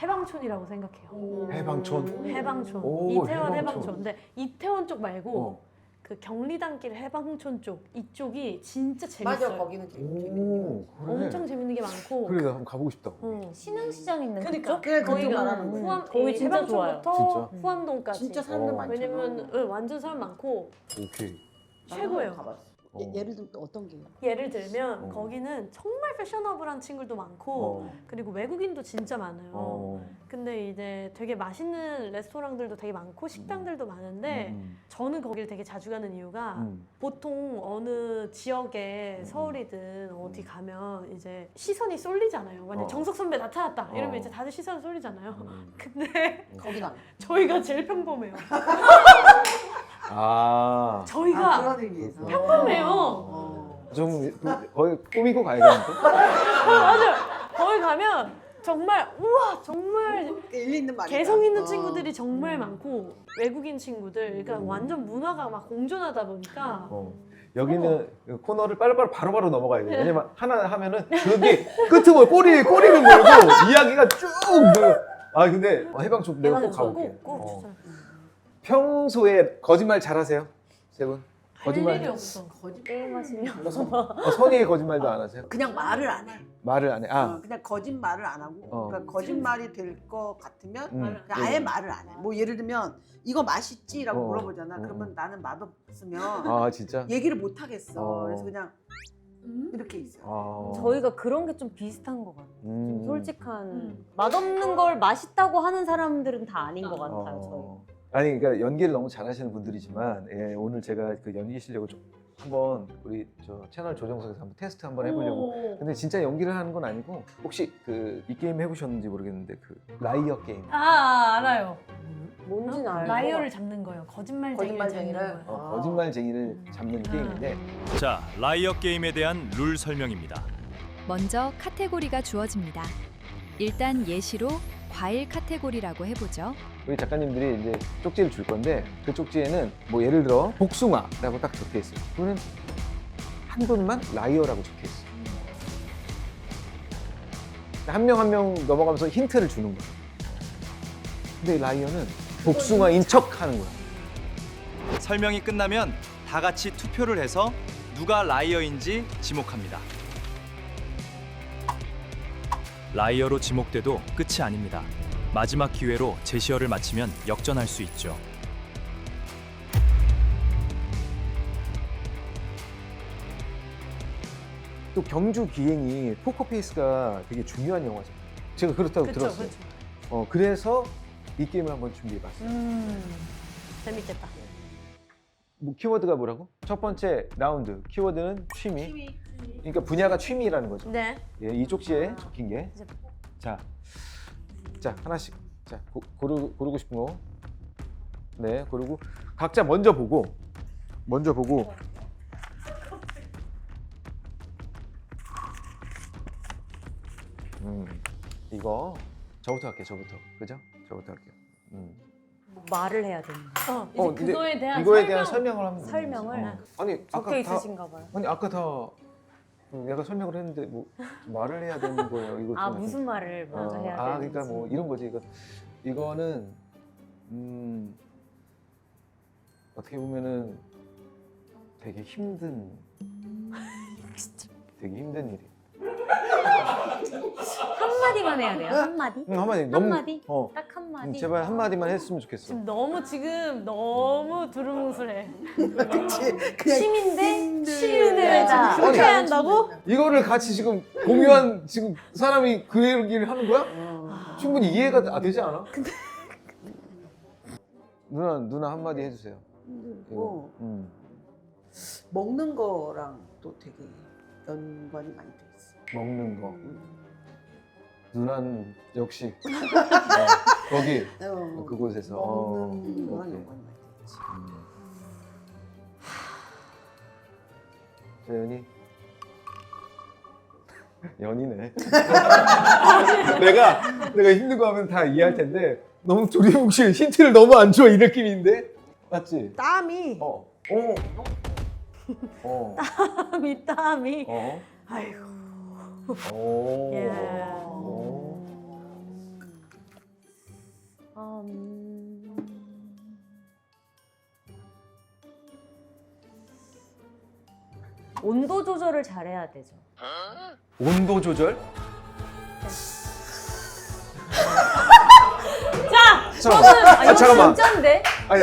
해방촌이라고 생각해요. 해방촌? 해방촌. 오, 이태원 해방촌. 해방촌. 근데 이태원 쪽 말고 그 경리단길 해방촌 쪽 이쪽이 진짜 재밌어요. 맞아 거기는 오, 그래. 엄청 재밌는 게 많고. 그래, 나 한번 가보고 싶다. 신흥시장 있는 그러니까 그쪽? 그래, 그쪽 거기가 말하는 거야. 후암 거기 진짜 좋아요. 해방촌부터 진짜? 후암동까지. 진짜 사람들 많잖아. 왜냐면 완전 사람 많고 오케이. 최고예요. 가봤어. 예를 들면 또 어떤 게요? 예를 들면 어. 거기는 정말 패셔너블한 친구도 많고 그리고 외국인도 진짜 많아요. 근데 이제 되게 맛있는 레스토랑들도 되게 많고 식당들도 많은데 저는 거기를 되게 자주 가는 이유가 보통 어느 지역에 서울이든 어디 가면 이제 시선이 쏠리잖아요. 만약 정석 선배 나타났다 이러면 이제 다들 시선이 쏠리잖아요. 근데 거긴 안. 저희가 제일 평범해요. 아, 저희가 그런 의미에서 평범해요. 좀 거의 꾸미고 가야겠는데? 맞아요. 거기 가면 정말 우와 정말 일리 있는 말이다. 개성 있는 친구들이 정말 많고 외국인 친구들 그러니까 완전 문화가 막 공존하다 보니까 여기는 그 코너를 빨리빨리 바로바로 넘어가야 돼요. 왜냐면 하나 하면은 그게 끝을 꼬리를 몰고 이야기가 쭉. 근데 해방촌 내가 꼭 가볼게. 꼭 추천. 평소에 거짓말 잘하세요? 세 분? 할 일이 거짓말? 없어. 게임하시면 선의의 거짓말도 안 하세요? 그냥 말을 안 해. 말을 안 해. 그냥 거짓말을 안 하고 어. 그러니까 거짓말이 될 것 같으면 음. 그냥 아예 말을 안 해. 뭐 예를 들면 이거 맛있지라고 어. 물어보잖아. 어. 그러면 나는 맛없으면 아 진짜? 얘기를 못 하겠어. 어. 그래서 그냥 이렇게 있어. 저희가 그런 게 좀 비슷한 것 같아요. 좀 음. 솔직한 맛없는 걸 맛있다고 하는 사람들은 다 아닌 것 같아요. 저희. 아니 그러니까 연기를 너무 잘하시는 분들이지만 오늘 제가 그 연기 실력을 좀 한번 우리 저 채널 조정석에서 한번 테스트 한번 해보려고. 근데 진짜 연기를 하는 건 아니고 혹시 그 이 게임 해보셨는지 모르겠는데 그 라이어 게임. 알아요. 뭔지는 알고. 라이어를 잡는 거예요. 거짓말쟁이를 잡는 거짓말쟁이를? 거예요. 거짓말쟁이를 잡는 게임인데 자, 라이어 게임에 대한 룰 설명입니다. 먼저 카테고리가 주어집니다. 일단 예시로 과일 카테고리라고 해보죠. 우리 작가님들이 이제 쪽지를 줄 건데 그 쪽지에는 뭐 예를 들어 복숭아라고 딱 적혀 있어요. 그러면 한 분만 라이어라고 적혀 있어요. 한 명 한 명 넘어가면서 힌트를 주는 거예요. 근데 라이어는 복숭아인 척 하는 거야. 설명이 끝나면 다 같이 투표를 해서 누가 라이어인지 지목합니다. 라이어로 지목돼도 끝이 아닙니다. 마지막 기회로 제시어를 맞히면 역전할 수 있죠. 또 경주 기행이 포커페이스가 되게 중요한 영화잖아요. 제가 그렇다고 그쵸, 들었어요. 그쵸. 그래서 이 게임을 한번 준비해봤어요. 재밌겠다. 뭐 키워드가 뭐라고? 첫 번째 라운드 키워드는 취미. 그러니까 분야가 취미라는 거죠. 네. 예, 이 쪽지에 적힌 게. 자 하나씩. 자 고르고 싶은 거. 네, 고르고 각자 먼저 보고. 이거 저부터 할게요. 그죠? 저부터 할게요. 뭐 말을 해야 되는 거. 이제 그거에 대한 이거에 대한 설명을 하면 돼요. 설명을? 아니 아까 적혀 있으신가 봐요. 아까 다 내가 설명을 했는데 뭐 말을 해야 되는 거예요. 이거 좀 무슨 말을 먼저 해야 되는지. 그러니까 뭐 이런 거지. 이거는 어떻게 보면은 되게 힘든 일이에요. 한마디만 해야 돼요. 한마디? 한마디. 한마디? 너무 딱 한마디. 제발 한마디만 했으면 좋겠어. 지금 너무 두루뭉술해. 그치? 취미인데 힘들- 치유를 그렇게 아니, 한다고? 이거를 같이 지금 공유한 지금 사람이 그 얘기를 하는 거야? 충분히 이해가 되지 않아? 누나 한마디 해주세요. 힘들고 이거. 먹는 거랑 또 되게 연관이 많이 돼 있어. 먹는 거. 누나는 역시 거기 그곳에서 먹는 거랑 오케이. 연관이 많이 돼 있지. 재현이 연이네. 내가 힘든 거 하면 다 이해할 텐데 너무 두리뭉실 힌트를 너무 안 줘 이 느낌인데 맞지? 땀이 땀이. 아이고. 예. 온도 조절을 잘해야 되죠. 온도 조절? 잠깐만. 이거 잠깐만. 진짜인데? 아니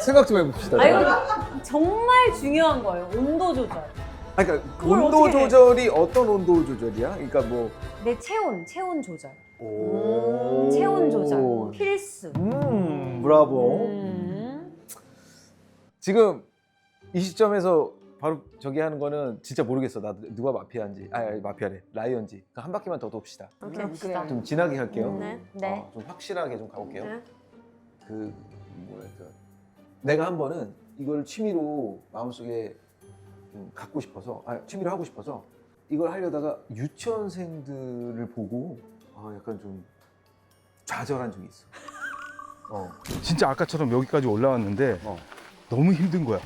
생각 좀 해봅시다. 이거 정말 중요한 거예요. 온도 조절. 아, 그러니까 그걸 온도 어떻게 해? 조절이 어떤 온도 조절이야? 그러니까 뭐 내 체온 조절. 오. 체온 조절 필수. 브라보. 음. 지금 이 시점에서 바로 저기 하는 거는 진짜 모르겠어. 나 누가 마피아인지. 마피아래. 라이언지. 한 바퀴만 더 돕시다. 오케이. 그럽시다. 좀 진하게 할게요. 네. 네. 좀 확실하게 좀 가볼게요. 네. 그 뭐랄까. 내가 한 번은 이걸 취미로 마음속에 좀 갖고 싶어서, 취미로 하고 싶어서 이걸 하려다가 유치원생들을 보고 약간 좀 좌절한 적이 있어. 진짜 아까처럼 여기까지 올라왔는데 너무 힘든 거야.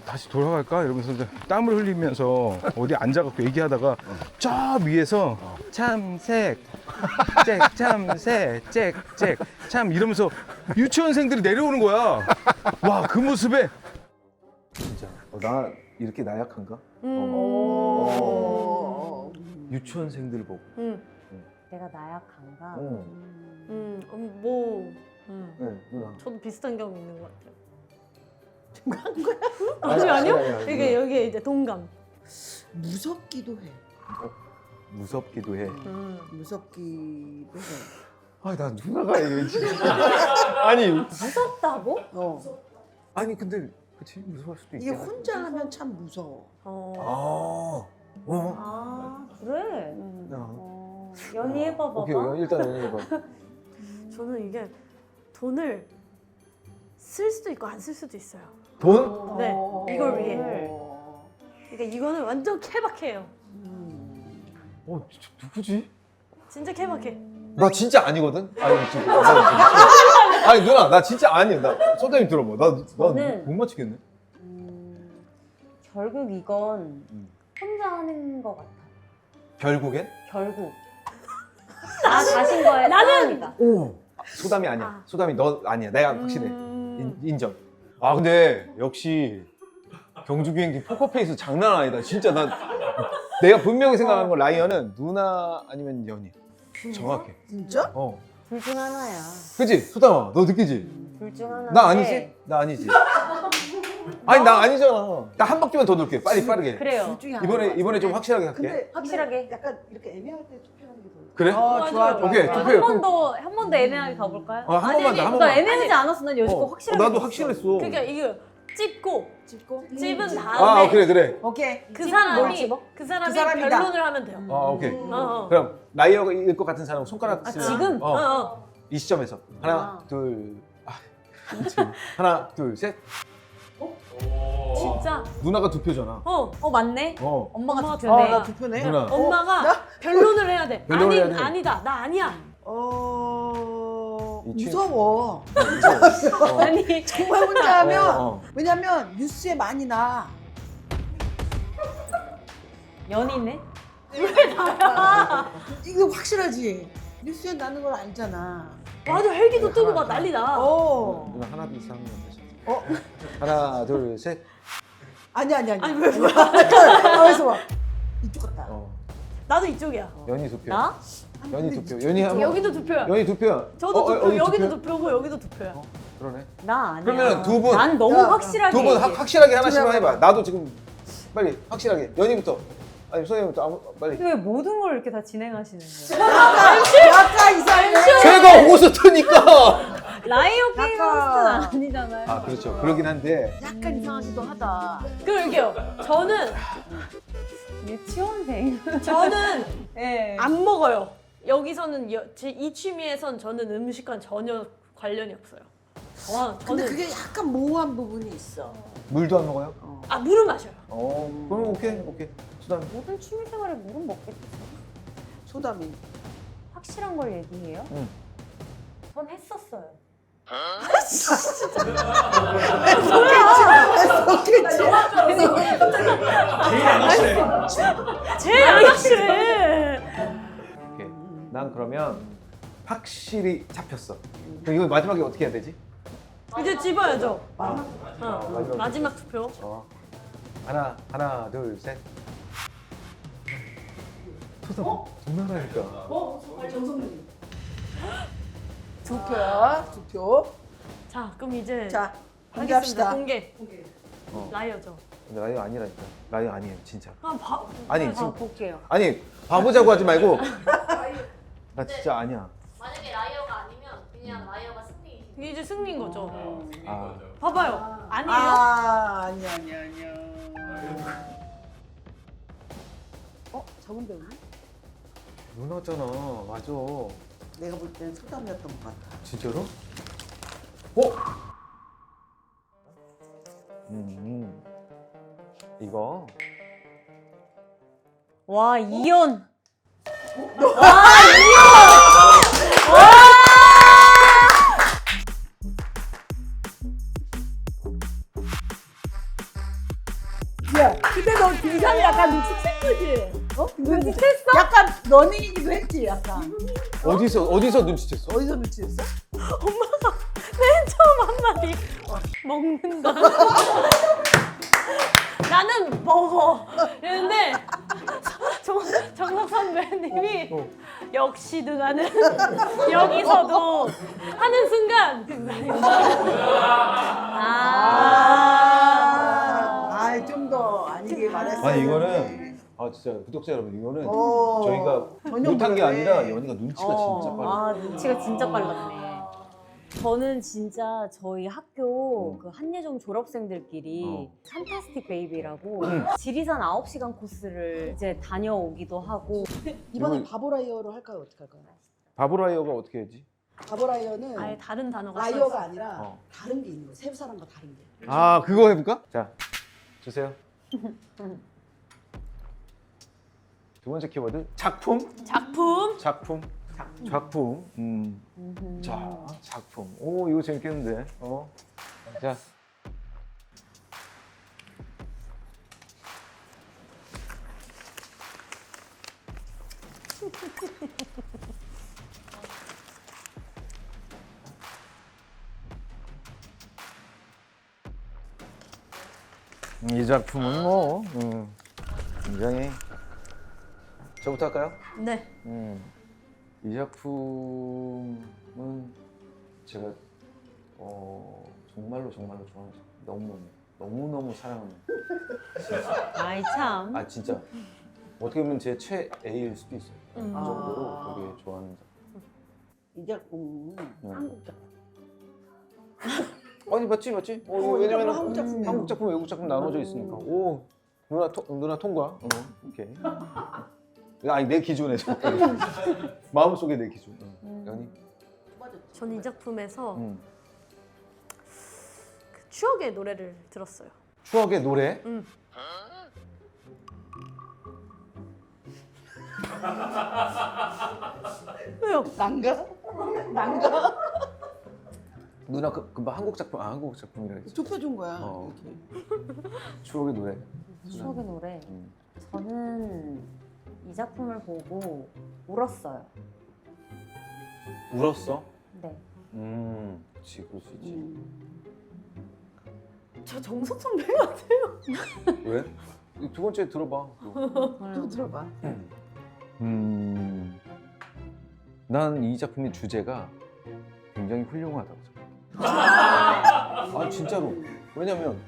다시 돌아갈까? 이러면서 이제 땀을 흘리면서 어디 앉아갖고 얘기하다가 저 위에서 참색, 참색, 참 이러면서 유치원생들이 내려오는 거야. 와, 그 모습에 진짜. 나 이렇게 나약한가? 유치원생들 보고. 내가 나약한가? 뭐. 네, 누나. 저도 비슷한 경험 있는 것 같아요. 아니요. 이게 여기에 이제 동감. 무섭기도 해. 무섭기도 해. 무섭기도 해. 나 누나가 이거 진짜. 아니. 무섭다고? 아니 근데 그치 무서울 수도 이게 있겠다. 혼자 하면 참 무서워. 그래. 연희해봐봐. 오케이 일단 연희해봐. 저는 이게 돈을 쓸 수도 있고 안 쓸 수도 있어요. 돈? 네, 이걸 위해. 그러니까 이거는 완전 케바케예요. 진짜 누구지? 진짜 케바케. 나 진짜 아니거든? 아니 누나 나 진짜 아니야. 나 선생님 들어봐. 나 저는- 못 맞추겠네. 결국 이건 혼자 하는 것 같아. 결국엔? 결국. 나 자신과의 싸움이다. 소담이 아니야. 소담이 너 아니야. 내가 확실해. 인정. 근데 역시 경주 비행기 포커페이스 장난 아니다. 진짜 내가 분명히 생각하는 건 라이언은 누나 아니면 연희. 정확해. 진짜? 둘 중 하나야. 그치? 소담아 너 느끼지? 둘 중 하나. 나 아니지? 나 아니지? 아니 나 아니잖아. 나 한 바퀴만 더 돌게. 빠르게. 그래요. 둘 중에 하나. 이번에 좀 확실하게 할게. 근데 확실하게. 약간 이렇게 애매할 때 투표하는 게 더. 그래? 좋아. 오케이 한 투표해. 번 더 애매하게 가볼까요? 한 번만 더. 한 나 번만. 애매하지 않았어. 난 여지껏 확실하게. 나도 했어. 확실했어. 그러니까 이거 찝고 찝고. 찝은 다음에 그래. 오케이. 그 뭘 사람이 집어? 그 사람이 그 사람이다. 변론을 하면 돼요. 오케이. 어. 그럼 라이어일 것 같은 사람 손가락 쓰면 지금? 이 시점에서 하나 둘 하나 둘 셋. 진짜. 누나가 두 표잖아. 맞네. 엄마가 엄마가 투표네. 나 투표네. 누나. 엄마가 변론을 해야 돼. 변론을 해야 돼. 아니다. 나 아니야. 무서워. 아니 정말 혼자 하면 어. 왜냐면 뉴스에 많이 나. 연이네. 이거 확실하지. 뉴스에 나는 걸 알잖아. 맞아. 헬기도 뜨고 막 난리나. 누나 하나 둘 셋 하면 하나 둘 셋. 아니. 아니, 왜. 가만있어 봐. 이쪽 같다. 나도 이쪽이야. 연희 두 표. 나? 연희 두 표. 연희 한 번. 여기도 두 표야. 연희 두 표야. 저도 두 표. 어디 여기도 표? 두 표고 여기도 두 표야. 그러네. 나 아니야. 그러면 두 분. 난 너무 야, 확실하게. 두 분 얘기해. 확실하게 하나씩만 해봐. 나도 지금 빨리 확실하게. 연희부터. 아니 선생님부터 빨리. 왜 모든 걸 이렇게 다 진행하시는 거예요? 약간 이상해. 제가 호스트니까. 라이어 게임 약간. 호스트는 아니잖아요. 그렇죠. 그러긴 한데. 약간 이상하기도 하다. 그러게요. 저는 유치원생. 네. 안 먹어요. 여기서는 제 이 취미에선 저는 음식과 전혀 관련이 없어요. 근데 저는 그게 약간 모호한 부분이 있어. 물도 안 먹어요? 물을 마셔요. 그럼 오케이. 수담. 모든 취미생활에 물은 먹겠지. 소담이. 확실한 걸 얘기해요? 응. 전 했었어요. 제일 안 확실해. 오케이. 난 그러면 확실히 잡혔어. 그럼 이거 마지막에 어떻게 해야 되지? 이제 집어야죠. 마지막 마지막 투표. 하나 둘 셋. 소담. 누나라니까. 두 표야. 두 표. 자, 그럼 이제 자, 하겠습니다. 공개합시다. 공개. 라이어죠. 근데 라이어 아니라니까. 라이어 아니에요, 진짜. 아니 아니, 지금 볼게요. 아니 바보자고 하지 말고. 나 진짜 아니야. 만약에 라이어가 아니면 그냥 라이어가 승리. 이제 승리인 거죠. 아, 봐봐요. 아니에요? 아니야. 정은 배우네? 누나잖아. 맞아. 내가 볼 때는 소담이었던 것 같아. 진짜로? 이거 와 이연. 야, 근데 너 등산이 약간 눈치챈 거지? 눈치챘어? 약간 러닝이기도 했지, 약간. 어디서 눈치챘어? 어디서 눈치챘어? 맨 처음 한마디 먹는다. 나는 먹어. 이랬는데 정석 선배님이 역시 누나는 여기서도 하는 순간 좀 더 아니게 말했어. 아니 이거는 진짜 구독자 여러분 이거는 어, 저희가 전혀 못한 게 모르네. 아니라 연이가 눈치가 진짜 빨라. 아 눈치가 진짜 빨랐네. 저는 진짜 저희 학교 그 한예종 졸업생들끼리 판타스틱 베이비라고 지리산 9시간 코스를 이제 다녀오기도 하고. 이번엔 이건- 바보라이어로 할까요? 어떻게 할까요? 바보라이어가 어떻게 해야지? 바보라이어는 아예 다른 단어가 라이어가 써있어. 아니라 다른 게 있는 거예요. 세 사람과 다른 게. 아 그거 해볼까? 자 주세요. 두 번째 키워드 작품. 작품. 자 작품. 오 이거 재밌겠는데. 자. 이 작품은 뭐 굉장히 저부터 할까요? 네. 이 작품은 제가 정말로 좋아하는 작품. 너무너무 사랑하는. 아이 참. 아 진짜 어떻게 보면 제 최애일 수도 있어요. 그 정도로 되게 좋아하는 작품. 이 작품은 네. 한국 작품. 아니 맞지. 왜냐면 한국 작품, 외국 작품 나눠져 있으니까. 오 누나 통과. 오케이. 아니 내 기준에서. 마음속에 내 기준. 연이. 전 이 작품에서 음. 그 추억의 노래를 들었어요. 추억의 노래. 왜요? 난가? 누나 금방 한국 작품이라 했지. 좁혀준 거야. 어. 이렇게. 추억의 노래. 추억의 노래. 음. 저는 이 작품을 보고 울었어요. 울었어? 네. 그렇지 그럴 수 있지. 저 정석 선배 같아요. 왜? 두 번째 들어봐. 또 들어봐. 난 이 작품의 주제가 굉장히 훌륭하다고 생각해. 아 진짜로. 왜냐면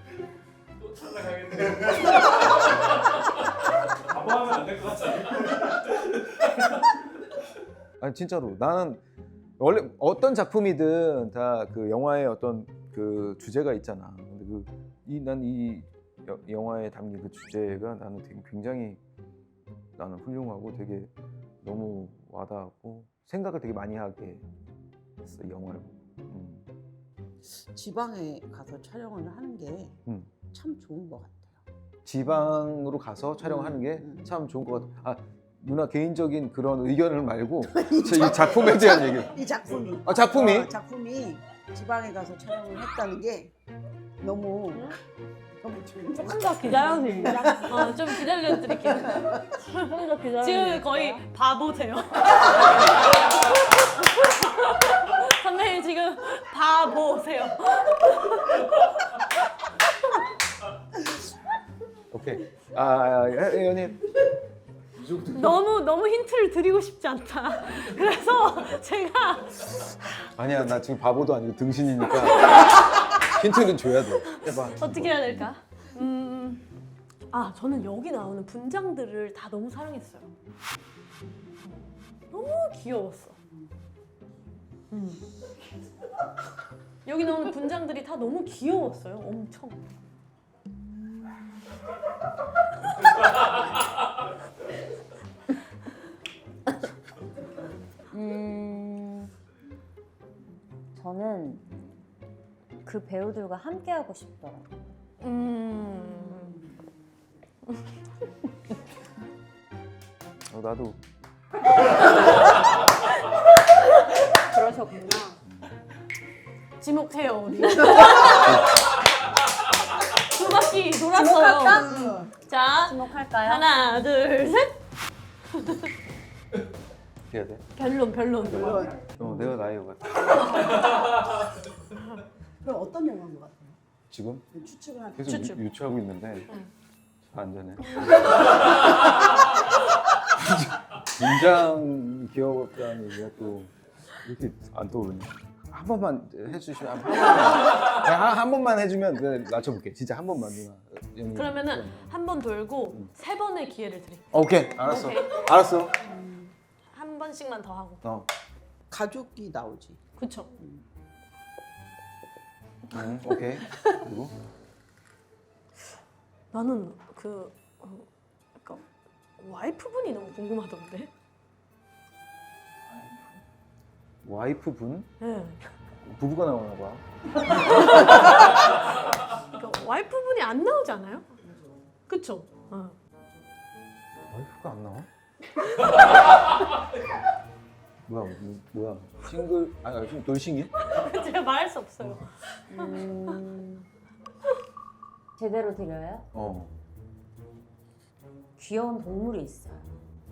아니 진짜로 나는 원래 어떤 작품이든 다 그 영화의 어떤 그 주제가 있잖아. 근데 난 이 영화에 담긴 그 주제가 나는 되게 굉장히 나는 훌륭하고 되게 너무 와닿았고 생각을 되게 많이 하게 했어 이 영화를. 지방에 가서 촬영을 하는 게 참 좋은 것 같아요. 지방으로 가서 촬영하는 게 참 좋은 것 같아. 아 누나 개인적인 그런 의견을 말고 이 작품에 대한 얘기. 이 작품이. 작품이? 작품이 지방에 가서 촬영을 했다는 게 너무 좋은 것 조금 더 기다려드릴게요. 좀 기다려드릴게요. 조금 더 기다려. 지금 거의 바보세요. 선배님 지금 바보세요. 오케이. 연인. 너무 힌트를 드리고 싶지 않다. 그래서 제가 아니야 나 지금 바보도 아니고 등신이니까 힌트는 줘야 돼. 해봐. 어떻게 해야 될까? 아, 저는 여기 나오는 분장들을 다 너무 사랑했어요. 너무 귀여웠어. 여기 나오는 분장들이 다 너무 귀여웠어요. 엄청. 저는 그 배우들과 함께 하고 싶더라고요. 나도 그러셨구나. 지목해요 우리. 두 바퀴 돌았어요. 자, 지목할까요? 하나, 둘, 셋. 어떻게 해야 돼? 별론. 내가 나이가 같아. 그럼 어떤 영화인 것 같아요? 지금 추측을 할 계속 추측. 유추하고 있는데 잘 안 되네. 굉장히 귀여웠다는 얘기가 또 이렇게 안 떠오르네. 한 번만 해주시면 한 번만 해주면 내가 맞춰볼게. 진짜 한 번만 누나. 그러면은 한 번 돌고 세 번의 기회를 드릴게요. 오케이 알았어. 오케이. 알았어. 한 번씩만 더 하고. 가족이 나오지. 그쵸? 오케이. 그리고 나는 약간 와이프분이 너무 궁금하던데. 와이프 분? 네. 부부가 나오나 봐. 그러니까 와이프분이 안 나오지 않아요? 그쵸? 와이프가 안 나와? 뭐야? 싱글 아니 지금 돌싱이? 제가 말할 수 없어요. 제대로 드려요? 귀여운 동물이 있어요.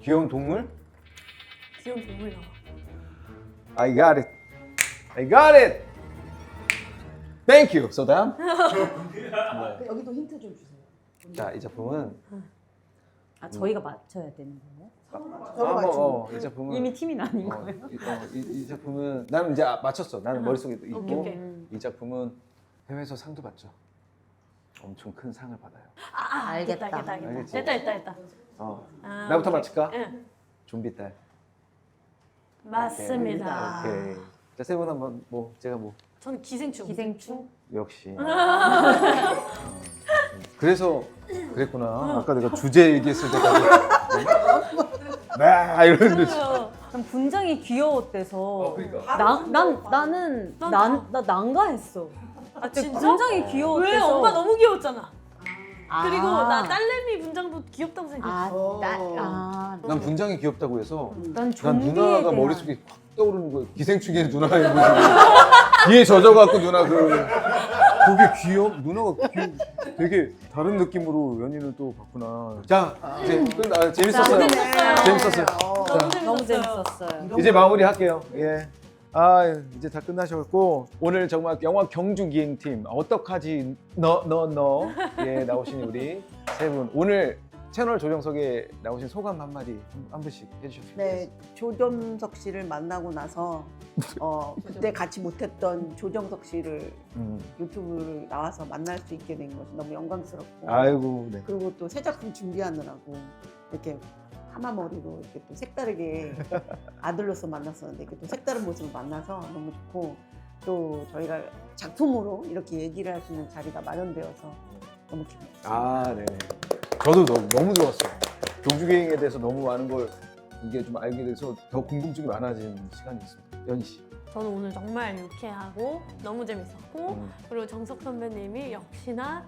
귀여운 동물? 귀여운 동물 나와. I got it. Thank you. So 다음. 여기도 힌트 좀 주세요. 자, 이 작품은 저희가 맞춰야 되는 거예요? 서로 맞추고. 이 작품은 이미 팀이 나뉜 거예요? 이 작품은 나는 이제 맞췄어. 나는 머릿속에 있고 오케이. 이 작품은 해외에서 상도 받죠. 엄청 큰 상을 받아요. 알겠다. 알겠지? 됐다. 나부터 맞힐까? 네. 좀비 딸. 맞습니다. 오케이. 자, 세 분 한번 제가 저는 기생충. 기생충? 역시. 그래서 그랬구나. 아까 내가 주제 얘기했을 때까지. 이러는데. 난 분장이 귀여웠대서 그러니까. 나는 난가했어. 진짜? 분장이 귀여웠대서. 왜? 엄마 너무 귀여웠잖아. 아. 그리고 나 딸내미 분장도 귀엽다고 생각했어. 난 분장이 귀엽다고 해서 난 난 누나가 대한- 머릿속에 확 떠오르는 거야. 기생충의 누나가 있는 뒤에 젖어갖고 누나 그게 누나가 되게 다른 느낌으로 연인을 또 봤구나. 자, 이제 재밌었어요. 재밌었어요. 너무 재밌었어요. 이제 마무리 할게요. 예. 이제 다 끝나셨고 오늘 정말 영화 경주기행팀 어떡하지 너 예, 나오신 우리 세 분 오늘 채널 조정석에 나오신 소감 한마디 한 분씩 해주셨으면 네, 조정석 씨를 만나고 나서 그때 같이 못했던 조정석 씨를 유튜브를 나와서 만날 수 있게 된 것이 너무 영광스럽고 아이고 네. 그리고 또 새 작품 준비하느라고 이렇게 파마 머리로 이렇게 또 색다르게 아들로서 만났었는데 이렇게 또 색다른 모습을 만나서 너무 좋고 또 저희가 작품으로 이렇게 얘기를 할 수 있는 자리가 마련되어서 너무 기쁘습니다. 네. 저도 너무 좋았어요. 경주기행에 대해서 너무 많은 걸 이게 좀 알게 돼서 더 궁금증이 많아진 시간이었습니다. 연희 씨. 저는 오늘 정말 유쾌하고 너무 재밌었고 그리고 정석 선배님이 역시나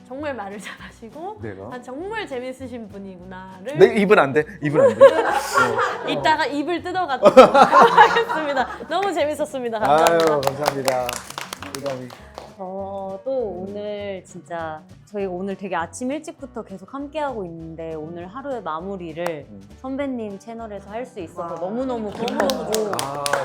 정말 말을 잘하시고 내가? 정말 재밌으신 분이구나를 내 입은 안 돼. 이따가 입을 뜯어가도록 하겠습니다. 너무 재밌었습니다. 감사합니다. 감사합니다. 그다음에 또 오늘 진짜 저희가 오늘 되게 아침 일찍부터 계속 함께하고 있는데 오늘 하루의 마무리를 선배님 채널에서 할 수 있어서 너무너무 기뻤고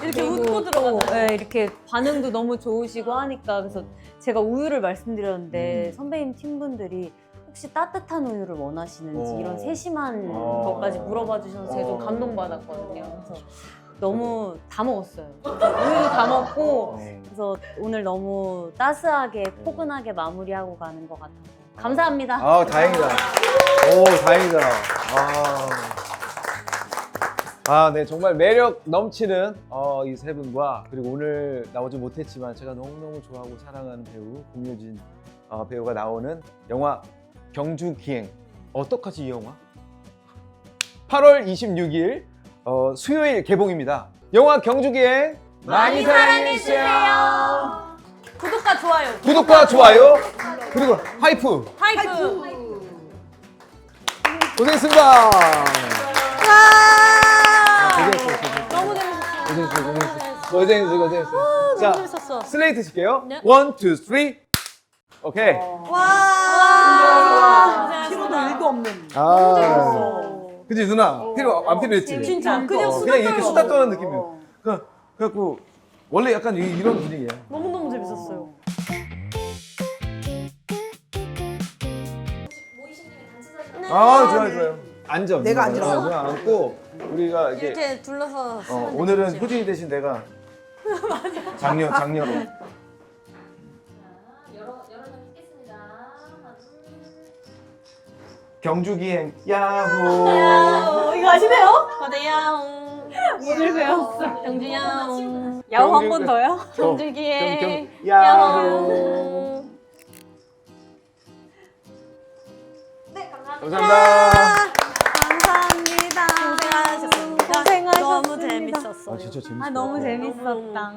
이렇게 그리고 웃고 들어가잖아요. 네, 이렇게 반응도 너무 좋으시고 하니까 그래서 제가 우유를 말씀드렸는데 선배님 팀분들이 혹시 따뜻한 우유를 원하시는지 이런 세심한 것까지 물어봐 주셔서 제가 좀 감동받았거든요. 그래서 너무 다 먹었어요. 우유도 다 먹고 그래서 오늘 너무 따스하게 포근하게 마무리하고 가는 것 같아서 감사합니다. 아, 다행이다. 오, 다행이다. 네, 정말 매력 넘치는 이 세 분과 그리고 오늘 나오지 못했지만 제가 너무너무 좋아하고 사랑하는 배우 공효진 배우가 나오는 영화 경주기행. 어떡하지 이 영화? 8월 26일 수요일 개봉입니다. 영화 경주기행 많이 사랑해주세요. 구독과 좋아요. 구독과 좋아요 그리고 하이프 하이프. 고생했습니다. 너무 재밌었어. 고생했어요. 자, 재밌었어. 슬레이트 칠게요. 네. 1, 2, 3. 오케이. 피로도 1도 없는. 그치 누나? 필요 안 필요했지? 진짜 그냥 수다 그냥 이렇게 떨고. 수다 떠는 느낌이에요. 그래갖고 원래 약간 이런 분위기예요. 너무너무 재밌었어요. 좋아요. 앉아. 내가 누나. 앉으라고? 누나 앉고 우리가 이렇게 둘러서 오늘은 효진이 대신 내가 장녀로. 경주기행 야호. 이거 아시네요? 거대야옹. 오늘 배웠어. 경주야옹. 야호 한 번 더요? 경주기에 야호. 네, 감사합니다. 감사합니다. 고생하셨습니다. 고생하셨습니다. 너무 재밌었어요. 진짜 재밌어. 너무 재밌었다.